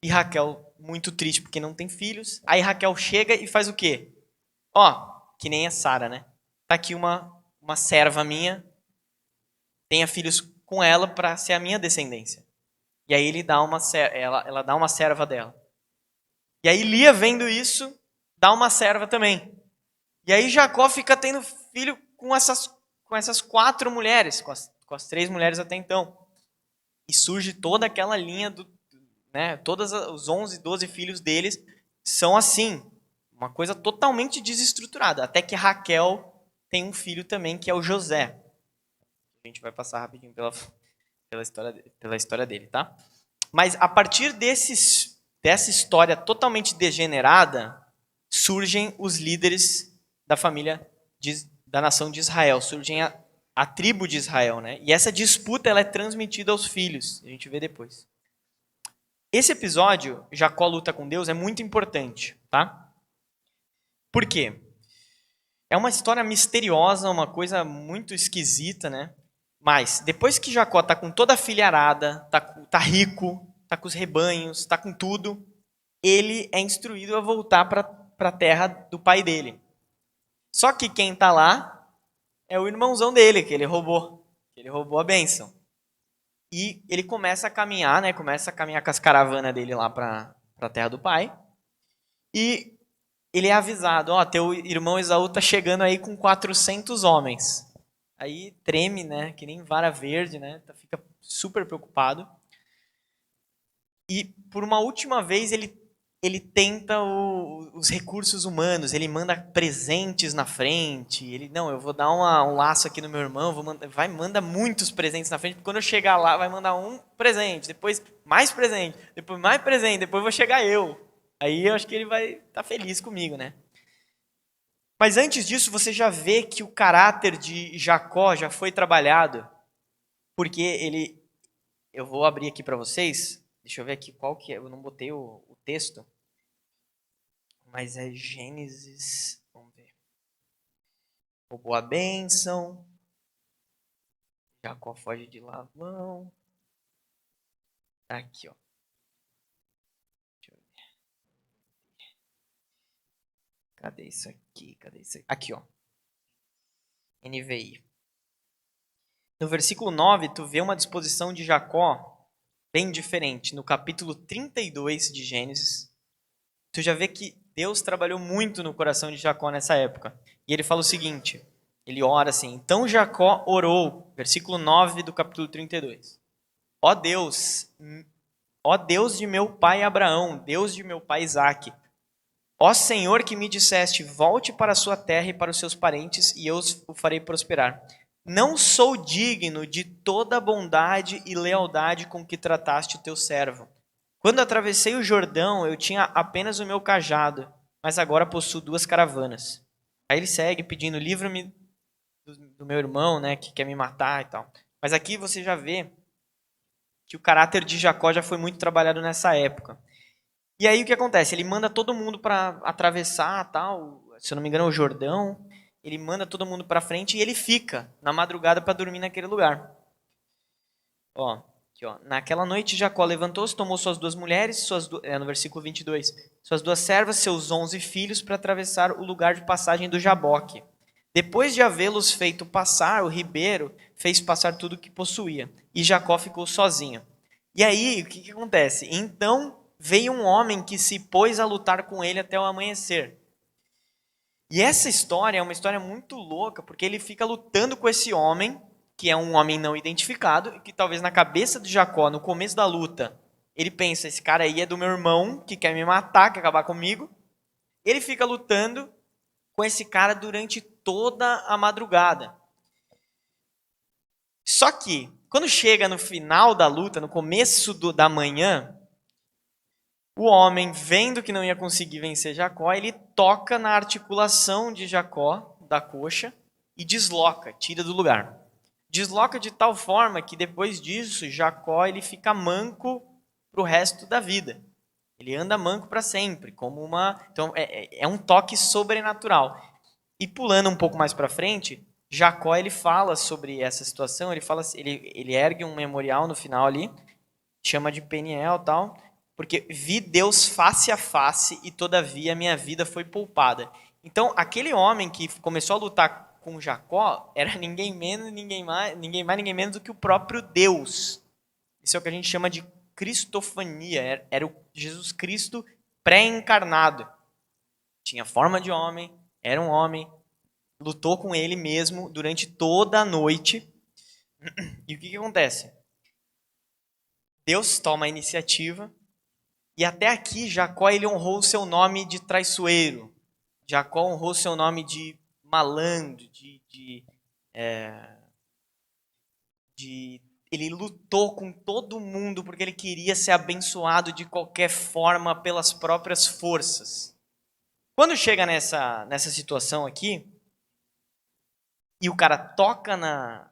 e Raquel muito triste porque não tem filhos. Aí Raquel chega e faz o quê? Que nem a Sara, né? Tá aqui uma serva minha, tenha filhos com ela para ser a minha descendência. E aí ela dá uma serva dela. E aí Lia, vendo isso, dá uma serva também. E aí Jacó fica tendo filho com essas 4 mulheres, com as 3 mulheres até então. E surge toda aquela linha né, todos os 11, 12 filhos deles são assim, uma coisa totalmente desestruturada. Até que Raquel tem um filho também, que é o José. A gente vai passar rapidinho pela história dele, tá? Mas a partir dessa história totalmente degenerada, surgem os líderes da família da nação de Israel, surgem a tribo de Israel, né? E essa disputa ela é transmitida aos filhos, a gente vê depois. Esse episódio, Jacó luta com Deus, é muito importante, tá? Por quê? É uma história misteriosa, uma coisa muito esquisita, né? Mas depois que Jacó tá com toda a filharada, tá rico, tá com os rebanhos, tá com tudo, ele é instruído a voltar para a terra do pai dele. Só que quem tá lá é o irmãozão dele, que ele roubou a bênção. E ele começa a caminhar, né? Começa a caminhar com as caravanas dele lá para a terra do pai. E ele é avisado, teu irmão Esaú tá chegando aí com 400 homens. Aí treme, né? Que nem vara verde, né? Fica super preocupado. E por uma última vez ele tenta os recursos humanos, ele manda presentes na frente, eu vou dar um laço aqui no meu irmão, manda muitos presentes na frente, porque quando eu chegar lá, vai mandar um presente, depois mais presente, depois mais presente, depois vou chegar eu. Aí eu acho que ele vai estar feliz comigo, né? Mas antes disso, você já vê que o caráter de Jacó já foi trabalhado, porque eu vou abrir aqui para vocês, deixa eu ver aqui qual que é, eu não botei o texto, mas é Gênesis, vamos ver. Roubou a bênção, Jacó foge de Labão. Tá aqui, ó. Deixa eu ver. Cadê isso aqui? Aqui, ó. NVI. No versículo 9, tu vê uma disposição de Jacó bem diferente. No capítulo 32 de Gênesis, tu já vê que Deus trabalhou muito no coração de Jacó nessa época. E ele fala o seguinte, ele ora assim, então Jacó orou, versículo 9 do capítulo 32. Ó Deus de meu pai Abraão, Deus de meu pai Isaque, ó Senhor que me disseste, volte para a sua terra e para os seus parentes, e eu o farei prosperar. Não sou digno de toda a bondade e lealdade com que trataste o teu servo. Quando atravessei o Jordão, eu tinha apenas o meu cajado, mas agora possuo 2 caravanas. Aí ele segue pedindo, livra-me do meu irmão, né, que quer me matar e tal. Mas aqui você já vê que o caráter de Jacó já foi muito trabalhado nessa época. E aí o que acontece? Ele manda todo mundo para atravessar, tal, se eu não me engano, o Jordão. Ele manda todo mundo para frente e ele fica na madrugada para dormir naquele lugar. Aqui, ó. Naquela noite Jacó levantou-se, tomou suas 2 mulheres, no versículo 22, suas 2 servas, seus 11 filhos para atravessar o lugar de passagem do Jaboque. Depois de havê-los feito passar, o ribeiro fez passar tudo o que possuía, e Jacó ficou sozinho. E aí, o que acontece? Então veio um homem que se pôs a lutar com ele até o amanhecer. E essa história é uma história muito louca, porque ele fica lutando com esse homem, que é um homem não identificado, e que talvez na cabeça de Jacó, no começo da luta, ele pensa, esse cara aí é do meu irmão, que quer me matar, quer acabar comigo. Ele fica lutando com esse cara durante toda a madrugada. Só que, quando chega no final da luta, no começo da manhã, o homem, vendo que não ia conseguir vencer Jacó, ele toca na articulação de Jacó, da coxa, e desloca, tira do lugar. Desloca de tal forma que depois disso, Jacó ele fica manco para o resto da vida. Ele anda manco para sempre, como uma... Então, é um toque sobrenatural. E pulando um pouco mais para frente, Jacó, ele fala sobre essa situação, ele fala, ele ergue um memorial no final ali, chama de Peniel e tal, porque vi Deus face a face e todavia minha vida foi poupada. Então, aquele homem que começou a lutar com Jacó era ninguém menos, ninguém menos do que o próprio Deus. Isso é o que a gente chama de cristofania, era o Jesus Cristo pré-encarnado. Tinha forma de homem, era um homem, lutou com ele mesmo durante toda a noite. E o que acontece? Deus toma a iniciativa e até aqui Jacó ele honrou o seu nome de traiçoeiro. Jacó honrou o seu nome de malandro, ele lutou com todo mundo porque ele queria ser abençoado de qualquer forma pelas próprias forças. Quando chega nessa situação aqui, e o cara toca na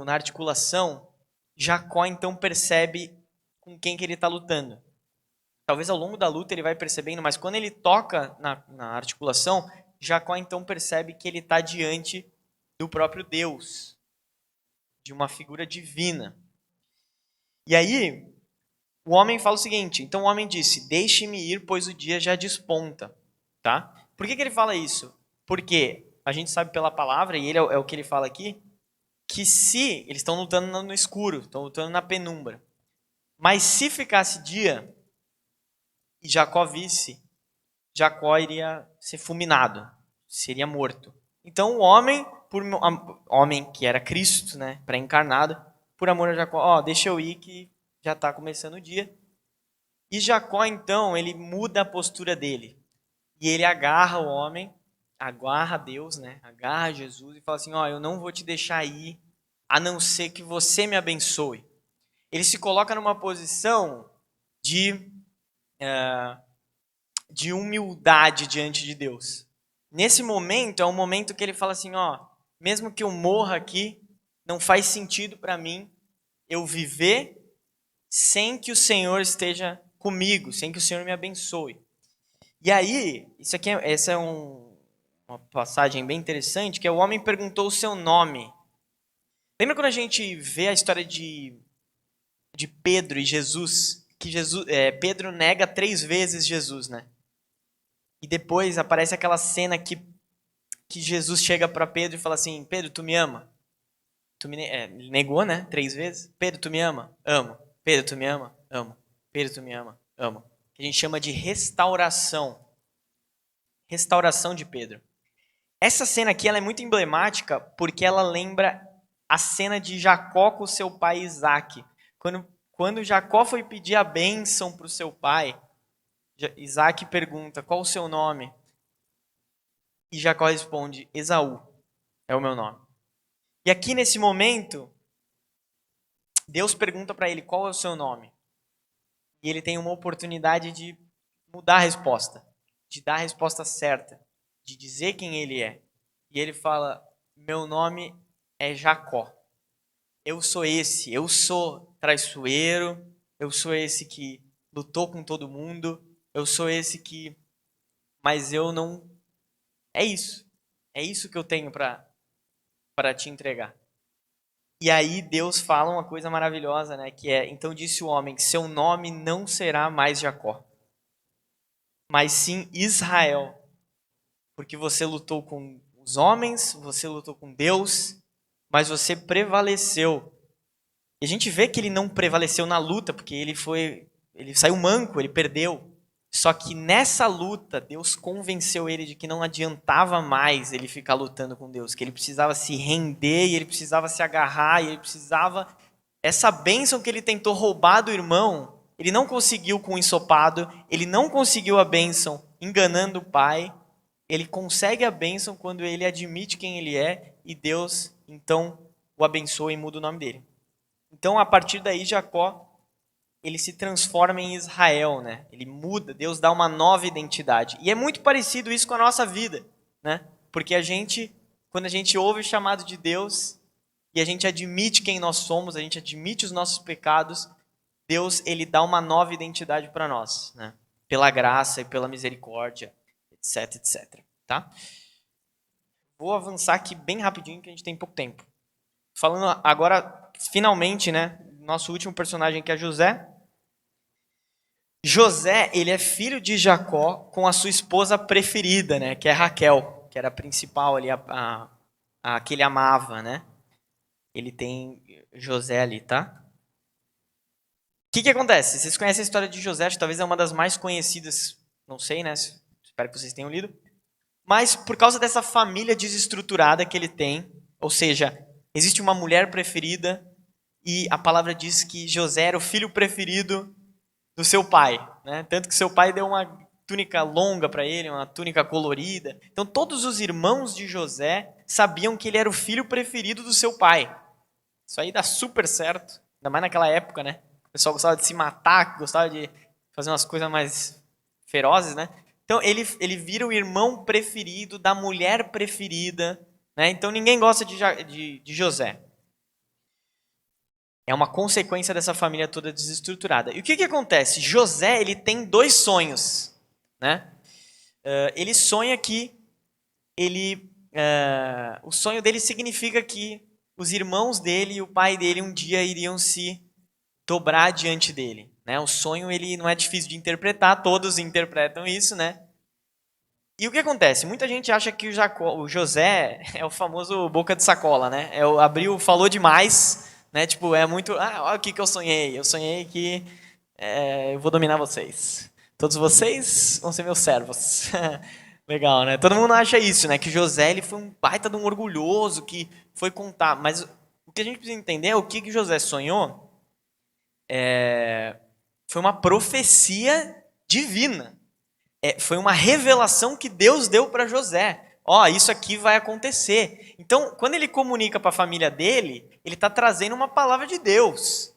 articulação, Jacó então percebe com quem que ele está lutando. Talvez ao longo da luta ele vai percebendo, mas quando ele toca na articulação, Jacó então percebe que ele está diante do próprio Deus, de uma figura divina. E aí, o homem fala o seguinte, então o homem disse, deixe-me ir, pois o dia já desponta. Tá? Por que ele fala isso? Porque a gente sabe pela palavra, e ele é o que ele fala aqui, que se eles estão lutando no escuro, estão lutando na penumbra, mas se ficasse dia e Jacó visse, Jacó iria ser fulminado, seria morto. Então o homem, homem que era Cristo, né, pré-encarnado, por amor a Jacó, deixa eu ir que já está começando o dia. E Jacó então, ele muda a postura dele. E ele agarra o homem, agarra Deus, né, agarra Jesus e fala assim, eu não vou te deixar ir, a não ser que você me abençoe. Ele se coloca numa posição de humildade diante de Deus. Nesse momento, é um momento que ele fala assim, mesmo que eu morra aqui, não faz sentido para mim eu viver sem que o Senhor esteja comigo, sem que o Senhor me abençoe. E aí, essa é uma passagem bem interessante, que é o homem perguntou o seu nome. Lembra quando a gente vê a história de Pedro e Jesus, que Pedro nega 3 vezes Jesus, né? E depois aparece aquela cena que Jesus chega para Pedro e fala assim, Pedro, tu me ama? Ele negou, né? 3 vezes. Pedro, tu me ama? Amo. Pedro, tu me ama? Amo. Pedro, tu me ama? Amo. Que a gente chama de restauração. Restauração de Pedro. Essa cena aqui ela é muito emblemática porque ela lembra a cena de Jacó com seu pai Isaac. Quando Jacó foi pedir a bênção para o seu pai, Isaac pergunta, qual o seu nome? E Jacó responde, Esaú é o meu nome. E aqui nesse momento, Deus pergunta para ele, qual é o seu nome? E ele tem uma oportunidade de mudar a resposta, de dar a resposta certa, de dizer quem ele é. E ele fala, meu nome é Jacó. Eu sou traiçoeiro, eu sou esse que lutou com todo mundo, eu sou esse que... Mas eu não... É isso que eu tenho para te entregar. E aí Deus fala uma coisa maravilhosa, né? Que é, então disse o homem, seu nome não será mais Jacó, mas sim Israel, porque você lutou com os homens, você lutou com Deus, mas você prevaleceu. E a gente vê que ele não prevaleceu na luta, porque ele saiu manco, ele perdeu. Só que nessa luta, Deus convenceu ele de que não adiantava mais ele ficar lutando com Deus, que ele precisava se render, e ele precisava se agarrar, e ele precisava... Essa bênção que ele tentou roubar do irmão, ele não conseguiu com o ensopado, ele não conseguiu a bênção enganando o pai, ele consegue a bênção quando ele admite quem ele é, e Deus, então, o abençoa e muda o nome dele. Então, a partir daí, Jacó, ele se transforma em Israel, né? Ele muda, Deus dá uma nova identidade. E é muito parecido isso com a nossa vida, né? Porque quando a gente ouve o chamado de Deus e a gente admite quem nós somos, a gente admite os nossos pecados, Deus ele dá uma nova identidade para nós, né? Pela graça e pela misericórdia, etc, etc. Tá? Vou avançar aqui bem rapidinho, que a gente tem pouco tempo. Falando agora, finalmente, né? Nosso último personagem que é José. José, ele é filho de Jacó com a sua esposa preferida, né? Que é Raquel, que era a principal ali, a que ele amava, né? Ele tem José ali, tá? O que acontece? Vocês conhecem a história de José, acho que talvez é uma das mais conhecidas, não sei, né? Espero que vocês tenham lido. Mas por causa dessa família desestruturada que ele tem, ou seja, existe uma mulher preferida e a palavra diz que José era o filho preferido do seu pai, né? Tanto que seu pai deu uma túnica longa para ele, uma túnica colorida. Então todos os irmãos de José sabiam que ele era o filho preferido do seu pai. Isso aí dá super certo, ainda mais naquela época, né? O pessoal gostava de se matar, gostava de fazer umas coisas mais ferozes, né? Então ele vira o irmão preferido da mulher preferida, né? Então ninguém gosta de José. É uma consequência dessa família toda desestruturada. E o que acontece? José ele tem dois sonhos, né? Ele sonha que o sonho dele significa que os irmãos dele e o pai dele um dia iriam se dobrar diante dele, né? O sonho ele não é difícil de interpretar, todos interpretam isso, né? E o que acontece? Muita gente acha que o José é o famoso boca de sacola, né? Abriu, falou demais, né? Tipo, é muito, olha o que eu sonhei. Eu sonhei que eu vou dominar vocês. Todos vocês vão ser meus servos. Legal, né? Todo mundo acha isso, né? Que José ele foi um baita de um orgulhoso que foi contar. Mas o que a gente precisa entender é o que José sonhou. Foi uma profecia divina. Foi uma revelação que Deus deu para José. Isso aqui vai acontecer. Então, quando ele comunica para a família dele, ele está trazendo uma palavra de Deus.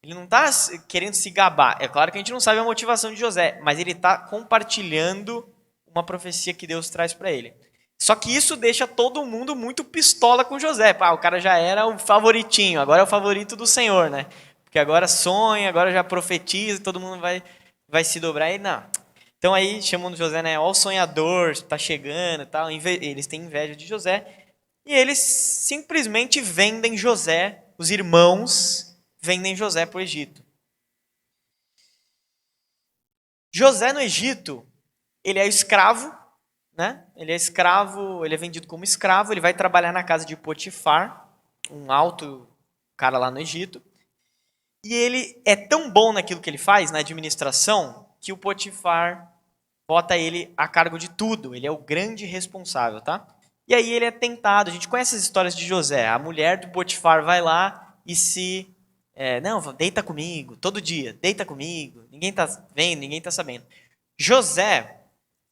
Ele não está querendo se gabar. É claro que a gente não sabe a motivação de José, mas ele está compartilhando uma profecia que Deus traz para ele. Só que isso deixa todo mundo muito pistola com José. O cara já era o favoritinho, agora é o favorito do Senhor, né? Porque agora sonha, agora já profetiza, todo mundo vai se dobrar. E não. Então aí chamam de José, né? Ó, o sonhador, está chegando e tal. Eles têm inveja de José. E eles simplesmente vendem José, os irmãos vendem José para o Egito. José no Egito, ele é escravo, né? Ele é escravo, ele é vendido como escravo, ele vai trabalhar na casa de Potifar, um alto cara lá no Egito. E ele é tão bom naquilo que ele faz, na administração, que o Potifar bota ele a cargo de tudo. Ele é o grande responsável, tá? E aí ele é tentado. A gente conhece as histórias de José. A mulher do Potifar vai lá e não, deita comigo, todo dia, deita comigo. Ninguém tá vendo, ninguém tá sabendo. José,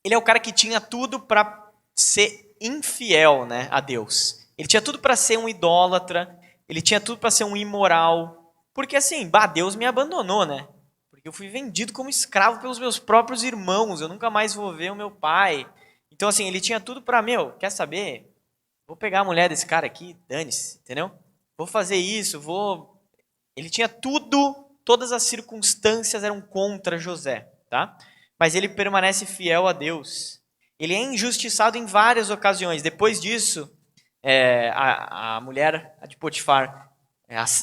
ele é o cara que tinha tudo para ser infiel, né, a Deus. Ele tinha tudo para ser um idólatra, ele tinha tudo para ser um imoral. Porque assim, Deus me abandonou, né? Porque eu fui vendido como escravo pelos meus próprios irmãos, eu nunca mais vou ver o meu pai. Então assim, ele tinha tudo para, quer saber? Vou pegar a mulher desse cara aqui, dane-se, entendeu? Vou fazer isso, Ele tinha tudo, todas as circunstâncias eram contra José, tá? Mas ele permanece fiel a Deus. Ele é injustiçado em várias ocasiões. Depois disso, a mulher de Potifar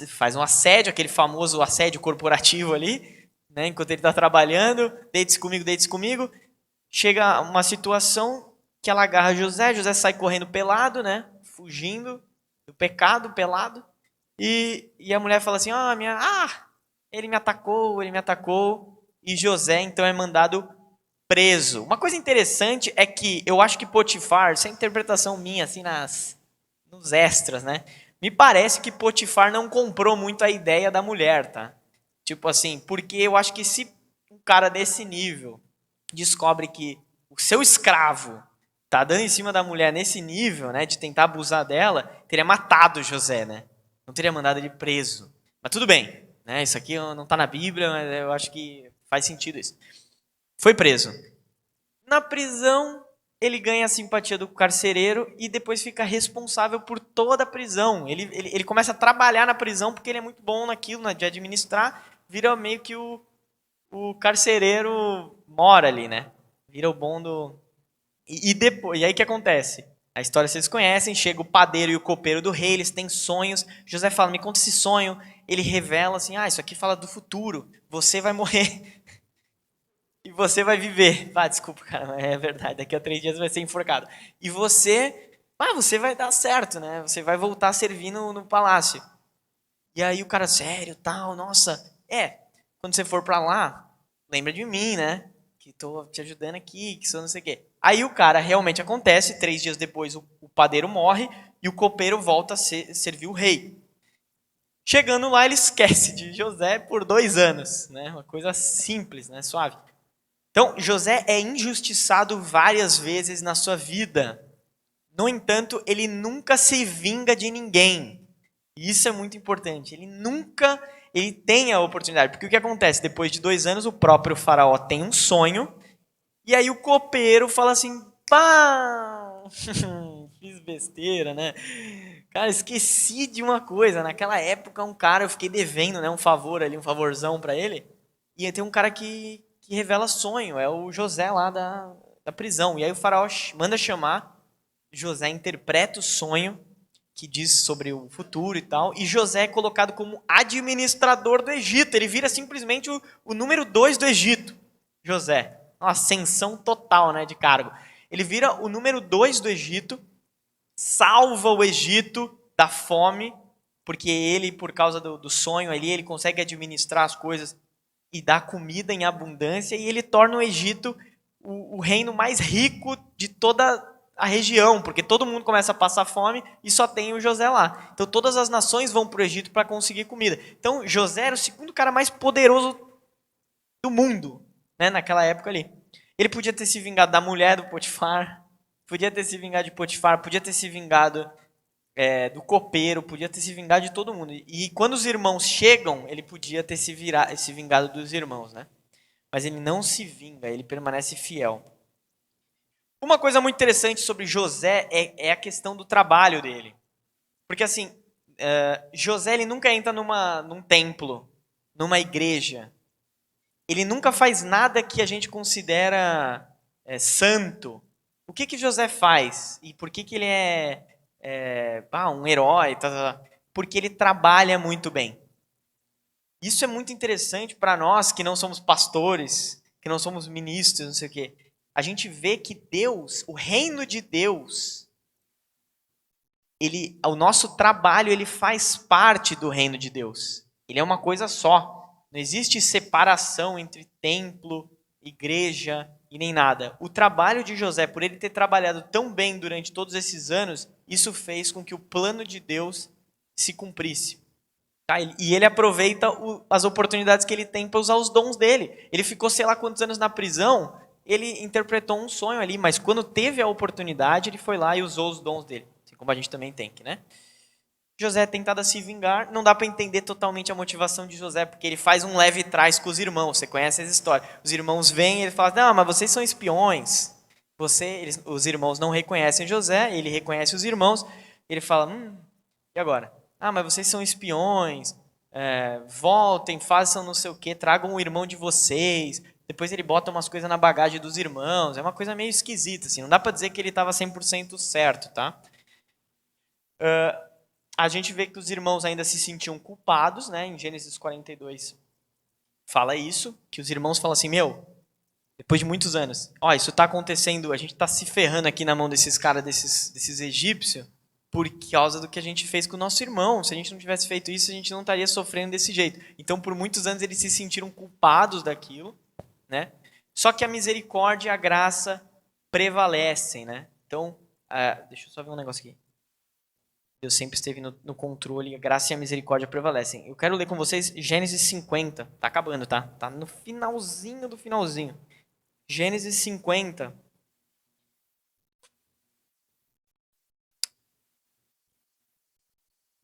faz um assédio, aquele famoso assédio corporativo ali, né? Enquanto ele está trabalhando, deite-se comigo. Chega uma situação que ela agarra José sai correndo pelado, né? Fugindo do pecado, pelado. E a mulher fala assim, ele me atacou. E José, então, é mandado preso. Uma coisa interessante é que eu acho que Potifar, essa é a interpretação minha, assim, nos extras, né? Me parece que Potifar não comprou muito a ideia da mulher, tá? Tipo assim, porque eu acho que se um cara desse nível descobre que o seu escravo tá dando em cima da mulher nesse nível, né, de tentar abusar dela, teria matado José, né? Não teria mandado ele preso. Mas tudo bem, né? Isso aqui não está na Bíblia, mas eu acho que faz sentido isso. Foi preso. Na prisão, ele ganha a simpatia do carcereiro e depois fica responsável por toda a prisão. Ele começa a trabalhar na prisão porque ele é muito bom naquilo, de administrar. vira meio que o carcereiro mora ali, né? Vira o bom do... E aí o que acontece? A história vocês conhecem, chega o padeiro e o copeiro do rei, eles têm sonhos. José fala, me conta esse sonho. Ele revela assim, isso aqui fala do futuro. Você vai morrer e você vai viver. Desculpa, cara, mas é verdade. Daqui a 3 dias vai ser enforcado. E você vai dar certo, né? Você vai voltar a servir no palácio. E aí o cara, sério, tal, nossa. Quando você for pra lá, lembra de mim, né? Que tô te ajudando aqui, que sou não sei o quê. Aí o cara realmente acontece, 3 dias depois o padeiro morre e o copeiro volta a servir o rei. Chegando lá, ele esquece de José por 2 anos, né? Uma coisa simples, né? Suave. Então, José é injustiçado várias vezes na sua vida. No entanto, ele nunca se vinga de ninguém. E isso é muito importante. Ele tem a oportunidade. Porque o que acontece? Depois de 2 anos, o próprio faraó tem um sonho. E aí o copeiro fala assim, pá, fiz besteira, né? Cara, esqueci de uma coisa. Naquela época, eu fiquei devendo, né, um favor ali, um favorzão pra ele. E aí tem um cara que revela sonho, é o José lá da prisão. E aí o faraó manda chamar, José interpreta o sonho, que diz sobre o futuro e tal, e José é colocado como administrador do Egito. Ele vira simplesmente o número 2 do Egito. José, uma ascensão total, né, de cargo. Ele vira o número 2 do Egito, salva o Egito da fome, porque ele, por causa do sonho ali, ele consegue administrar as coisas e dar comida em abundância, e ele torna o Egito o reino mais rico de toda a região, porque todo mundo começa a passar fome e só tem o José lá. Então todas as nações vão para o Egito para conseguir comida. Então José era o segundo cara mais poderoso do mundo, né, naquela época ali. Ele podia ter se vingado da mulher do Potifar, podia ter se vingado de Potifar, podia ter se vingado do copeiro, podia ter se vingado de todo mundo. E quando os irmãos chegam, ele podia ter se vingado dos irmãos, né? Mas ele não se vinga, ele permanece fiel. Uma coisa muito interessante sobre José é a questão do trabalho dele. Porque assim, José ele nunca entra num templo, numa igreja. Ele nunca faz nada que a gente considera santo. O que José faz? E por que ele um herói? Porque ele trabalha muito bem. Isso é muito interessante para nós que não somos pastores, que não somos ministros, não sei o quê. A gente vê que Deus, o reino de Deus, o nosso trabalho ele faz parte do reino de Deus. Ele é uma coisa só. Não existe separação entre templo, igreja e nem nada. O trabalho de José, por ele ter trabalhado tão bem durante todos esses anos, isso fez com que o plano de Deus se cumprisse. Tá? E ele aproveita as oportunidades que ele tem para usar os dons dele. Ele ficou sei lá quantos anos na prisão, ele interpretou um sonho ali, mas quando teve a oportunidade, ele foi lá e usou os dons dele. Assim como a gente também tem, né? José é tentado a se vingar, não dá para entender totalmente a motivação de José, porque ele faz um leve trás com os irmãos, você conhece essa história. Os irmãos vêm e ele fala, não, mas vocês são espiões. Os irmãos não reconhecem José, ele reconhece os irmãos, ele fala, e agora? Mas vocês são espiões, voltem, façam não sei o que, tragam o irmão de vocês. Depois ele bota umas coisas na bagagem dos irmãos, é uma coisa meio esquisita, assim, não dá para dizer que ele estava 100% certo, tá? A gente vê que os irmãos ainda se sentiam culpados, né? Em Gênesis 42 fala isso, que os irmãos falam assim, depois de muitos anos, isso está acontecendo, a gente está se ferrando aqui na mão desses caras, desses egípcios, por causa do que a gente fez com o nosso irmão. Se a gente não tivesse feito isso, a gente não estaria sofrendo desse jeito. Então, por muitos anos, eles se sentiram culpados daquilo, né? Só que a misericórdia e a graça prevalecem, né? Então, deixa eu só ver um negócio aqui. Deus sempre esteve no controle, a graça e a misericórdia prevalecem. Eu quero ler com vocês Gênesis 50. Tá acabando, tá? Tá no finalzinho do finalzinho. Gênesis 50.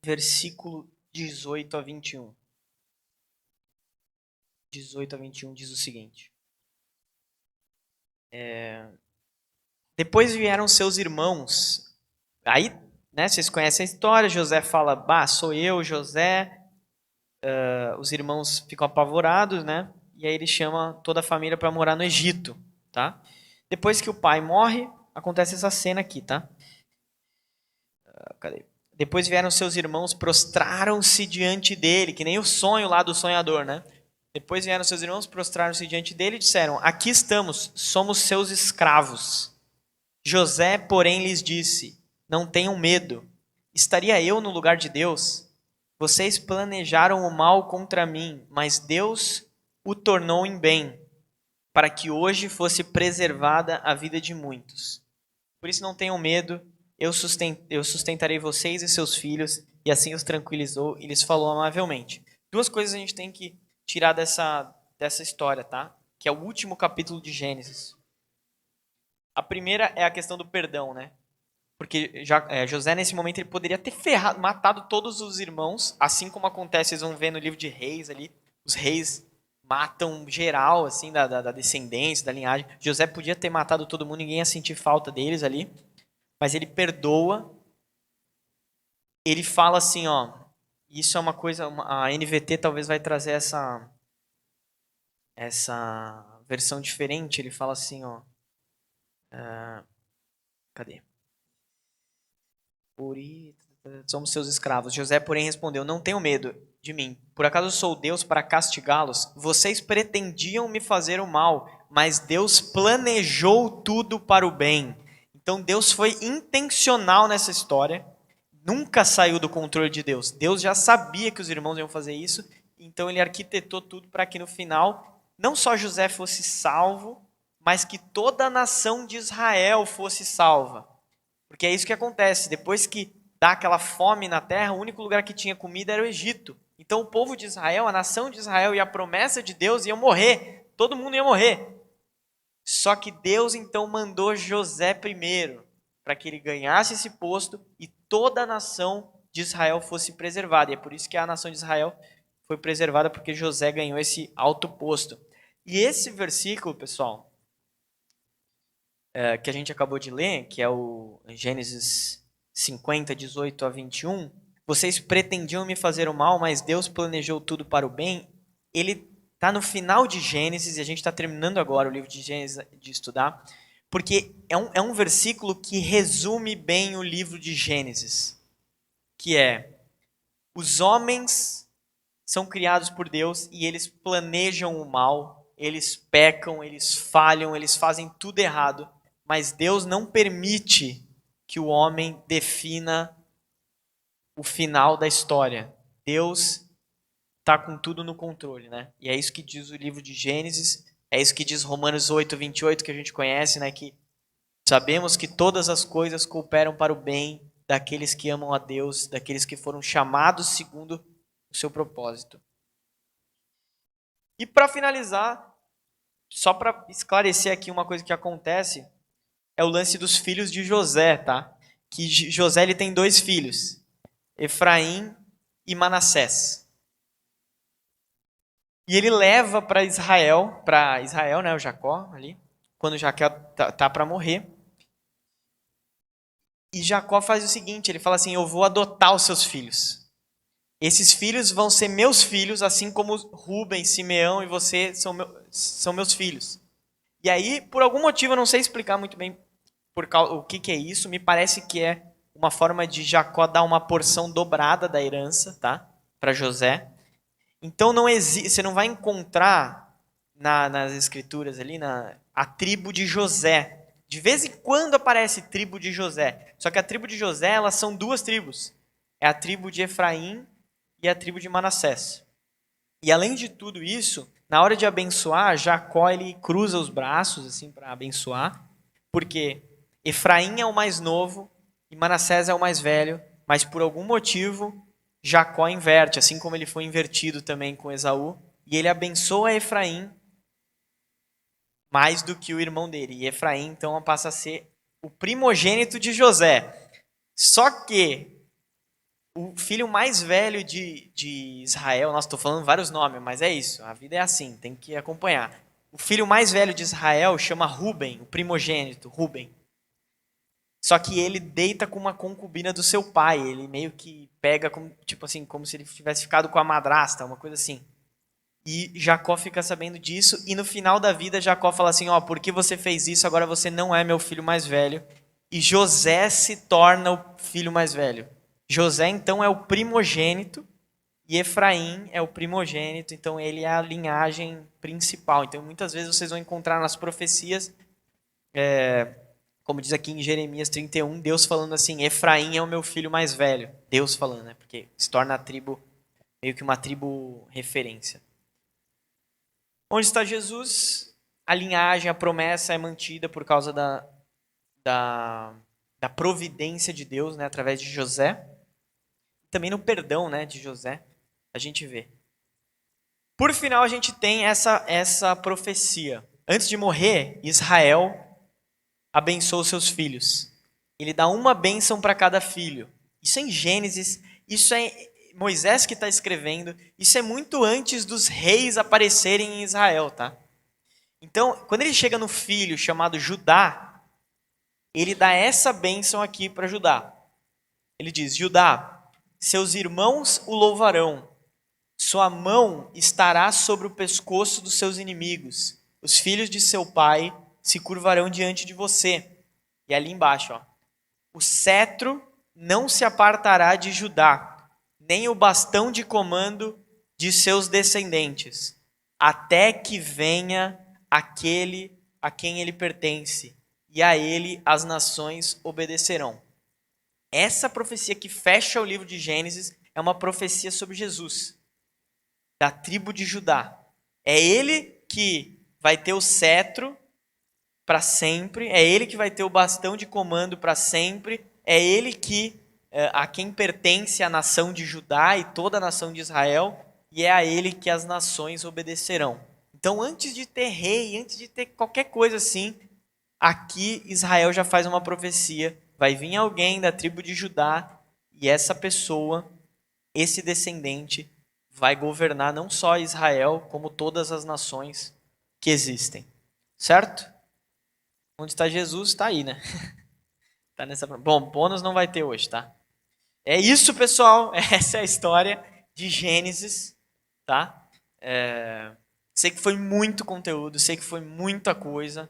Versículo 18 a 21. 18 a 21 diz o seguinte. Depois vieram seus irmãos. Aí, né, vocês conhecem a história. José fala, sou eu, José. os irmãos ficam apavorados, né? E aí ele chama toda a família para morar no Egito, tá? Depois que o pai morre, acontece essa cena aqui, tá? Cadê? Depois vieram seus irmãos, prostraram-se diante dele, que nem o sonho lá do sonhador, né? Depois vieram seus irmãos, prostraram-se diante dele e disseram: aqui estamos, somos seus escravos. José, porém, lhes disse: não tenham medo. Estaria eu no lugar de Deus? Vocês planejaram o mal contra mim, mas Deus o tornou em bem, para que hoje fosse preservada a vida de muitos. Por isso não tenham medo, eu sustentarei vocês e seus filhos. E assim os tranquilizou e lhes falou amavelmente. Duas coisas a gente tem que tirar dessa história, tá? Que é o último capítulo de Gênesis. A primeira é a questão do perdão, né? Porque José, nesse momento, ele poderia ter matado todos os irmãos, assim como acontece, vocês vão ver no livro de Reis ali, os reis matam geral, assim, da descendência, da linhagem. José podia ter matado todo mundo, ninguém ia sentir falta deles ali, mas ele perdoa. Ele fala assim, ó, isso é uma coisa, a NVT talvez vai trazer essa versão diferente. Ele fala assim, ó, cadê? Somos seus escravos. José, porém, respondeu: não tenham medo de mim. Por acaso sou Deus para castigá-los? Vocês pretendiam me fazer o mal, mas Deus planejou tudo para o bem. Então Deus foi intencional nessa história. Nunca saiu do controle de Deus. Deus já sabia que os irmãos iam fazer isso, então ele arquitetou tudo para que no final não só José fosse salvo, mas que toda a nação de Israel fosse salva. Porque é isso que acontece. Depois que dá aquela fome na terra, o único lugar que tinha comida era o Egito. Então o povo de Israel, a nação de Israel e a promessa de Deus iam morrer. Todo mundo ia morrer. Só que Deus então mandou José primeiro, para que ele ganhasse esse posto e toda a nação de Israel fosse preservada. E é por isso que a nação de Israel foi preservada, porque José ganhou esse alto posto. E esse versículo, pessoal, que a gente acabou de ler, que é o Gênesis 50, 18 a 21, vocês pretendiam me fazer o mal, mas Deus planejou tudo para o bem. Ele está no final de Gênesis, e a gente está terminando agora o livro de Gênesis de estudar, porque é um versículo que resume bem o livro de Gênesis, que é: os homens são criados por Deus e eles planejam o mal, eles pecam, eles falham, eles fazem tudo errado, mas Deus não permite que o homem defina o final da história. Deus está com tudo no controle, né? E é isso que diz o livro de Gênesis, é isso que diz Romanos 8, 28, que a gente conhece, né? Que sabemos que todas as coisas cooperam para o bem daqueles que amam a Deus, daqueles que foram chamados segundo o seu propósito. E para finalizar, só para esclarecer aqui uma coisa que acontece, é o lance dos filhos de José, tá? Que José ele tem dois filhos, Efraim e Manassés. E ele leva para Israel, né, o Jacó ali, quando Jacó tá para morrer. E Jacó faz o seguinte, ele fala assim: eu vou adotar os seus filhos. Esses filhos vão ser meus filhos, assim como Rubem, Simeão e você são meus filhos. E aí, por algum motivo, eu não sei explicar muito bem o que é isso, me parece que é uma forma de Jacó dar uma porção dobrada da herança, tá? Para José. Então você não vai encontrar nas escrituras ali a tribo de José. De vez em quando aparece tribo de José. Só que a tribo de José, elas são duas tribos. É a tribo de Efraim e a tribo de Manassés. E além de tudo isso, na hora de abençoar, Jacó ele cruza os braços assim para abençoar, porque Efraim é o mais novo e Manassés é o mais velho, mas por algum motivo Jacó inverte, assim como ele foi invertido também com Esaú, e ele abençoa Efraim mais do que o irmão dele. E Efraim então passa a ser o primogênito de José. Só que o filho mais velho de Israel, nossa, estou falando vários nomes, mas é isso, a vida é assim, tem que acompanhar. O filho mais velho de Israel chama Rubem, o primogênito, Rubem. Só que ele deita com uma concubina do seu pai. Ele meio que pega, tipo assim, como se ele tivesse ficado com a madrasta, uma coisa assim. E Jacó fica sabendo disso. E no final da vida, Jacó fala assim: ó, por que você fez isso? Agora você não é meu filho mais velho. E José se torna o filho mais velho. José, então, é o primogênito. E Efraim é o primogênito. Então, ele é a linhagem principal. Então, muitas vezes vocês vão encontrar nas profecias, como diz aqui em Jeremias 31, Deus falando assim: Efraim é o meu filho mais velho. Deus falando, né? Porque se torna a tribo, meio que uma tribo referência. Onde está Jesus? A linhagem, a promessa é mantida por causa da providência de Deus, né? Através de José. Também no perdão, né, de José, a gente vê. Por final, a gente tem essa profecia. Antes de morrer, Israel abençoa seus filhos. Ele dá uma bênção para cada filho. Isso é em Gênesis, isso é Moisés que está escrevendo, isso é muito antes dos reis aparecerem em Israel, tá? Então, quando ele chega no filho chamado Judá, ele dá essa bênção aqui para Judá. Ele diz: Judá, seus irmãos o louvarão, sua mão estará sobre o pescoço dos seus inimigos, os filhos de seu pai se curvarão diante de você. E ali embaixo, ó, o cetro não se apartará de Judá, nem o bastão de comando de seus descendentes, até que venha aquele a quem ele pertence, e a ele as nações obedecerão. Essa profecia que fecha o livro de Gênesis é uma profecia sobre Jesus, da tribo de Judá. É ele que vai ter o cetro para sempre, é ele que vai ter o bastão de comando para sempre, é ele que a quem pertence a nação de Judá e toda a nação de Israel, e é a ele que as nações obedecerão. Então, antes de ter rei, antes de ter qualquer coisa assim, aqui Israel já faz uma profecia. Vai vir alguém da tribo de Judá e essa pessoa, esse descendente, vai governar não só Israel, como todas as nações que existem. Certo? Onde está Jesus, está aí, né? Tá nessa... Bom, bônus não vai ter hoje, tá? É isso, pessoal. Essa é a história de Gênesis, tá? Sei que foi muito conteúdo, sei que foi muita coisa.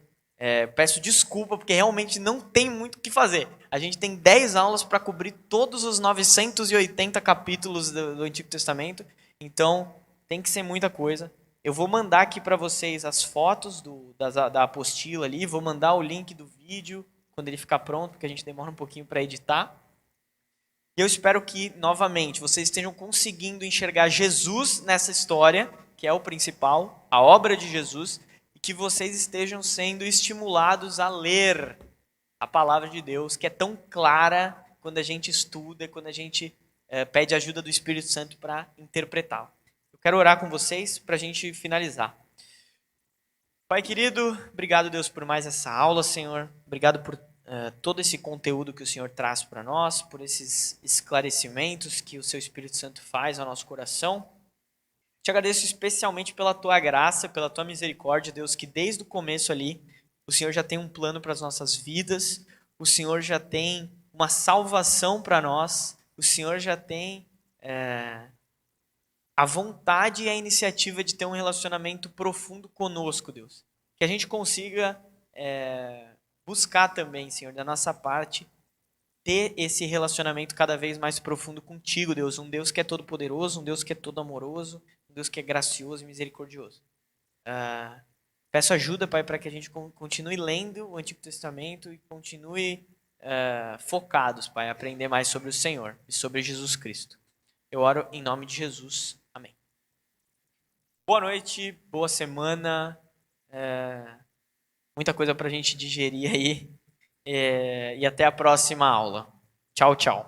Peço desculpa, porque realmente não tem muito o que fazer. A gente tem 10 aulas para cobrir todos os 980 capítulos do Antigo Testamento, então tem que ser muita coisa. Eu vou mandar aqui para vocês as fotos da apostila ali, vou mandar o link do vídeo quando ele ficar pronto, porque a gente demora um pouquinho para editar. E eu espero que, novamente, vocês estejam conseguindo enxergar Jesus nessa história, que é o principal, a obra de Jesus, e que vocês estejam sendo estimulados a ler a palavra de Deus, que é tão clara quando a gente estuda, quando a gente pede ajuda do Espírito Santo para interpretá-la. Eu quero orar com vocês para a gente finalizar. Pai querido, obrigado, Deus, por mais essa aula, Senhor. Obrigado por todo esse conteúdo que o Senhor traz para nós, por esses esclarecimentos que o Seu Espírito Santo faz ao nosso coração. Te agradeço especialmente pela Tua graça, pela Tua misericórdia, Deus, que desde o começo ali, o Senhor já tem um plano para as nossas vidas, o Senhor já tem uma salvação para nós, o Senhor já tem a vontade e a iniciativa de ter um relacionamento profundo conosco, Deus. Que a gente consiga buscar também, Senhor, da nossa parte, ter esse relacionamento cada vez mais profundo contigo, Deus. Um Deus que é todo poderoso, um Deus que é todo amoroso, um Deus que é gracioso e misericordioso. Peço ajuda, Pai, para que a gente continue lendo o Antigo Testamento e continue focados, Pai, a aprender mais sobre o Senhor e sobre Jesus Cristo. Eu oro em nome de Jesus. Amém. Boa noite, boa semana. Muita coisa para a gente digerir aí. E até a próxima aula. Tchau, tchau.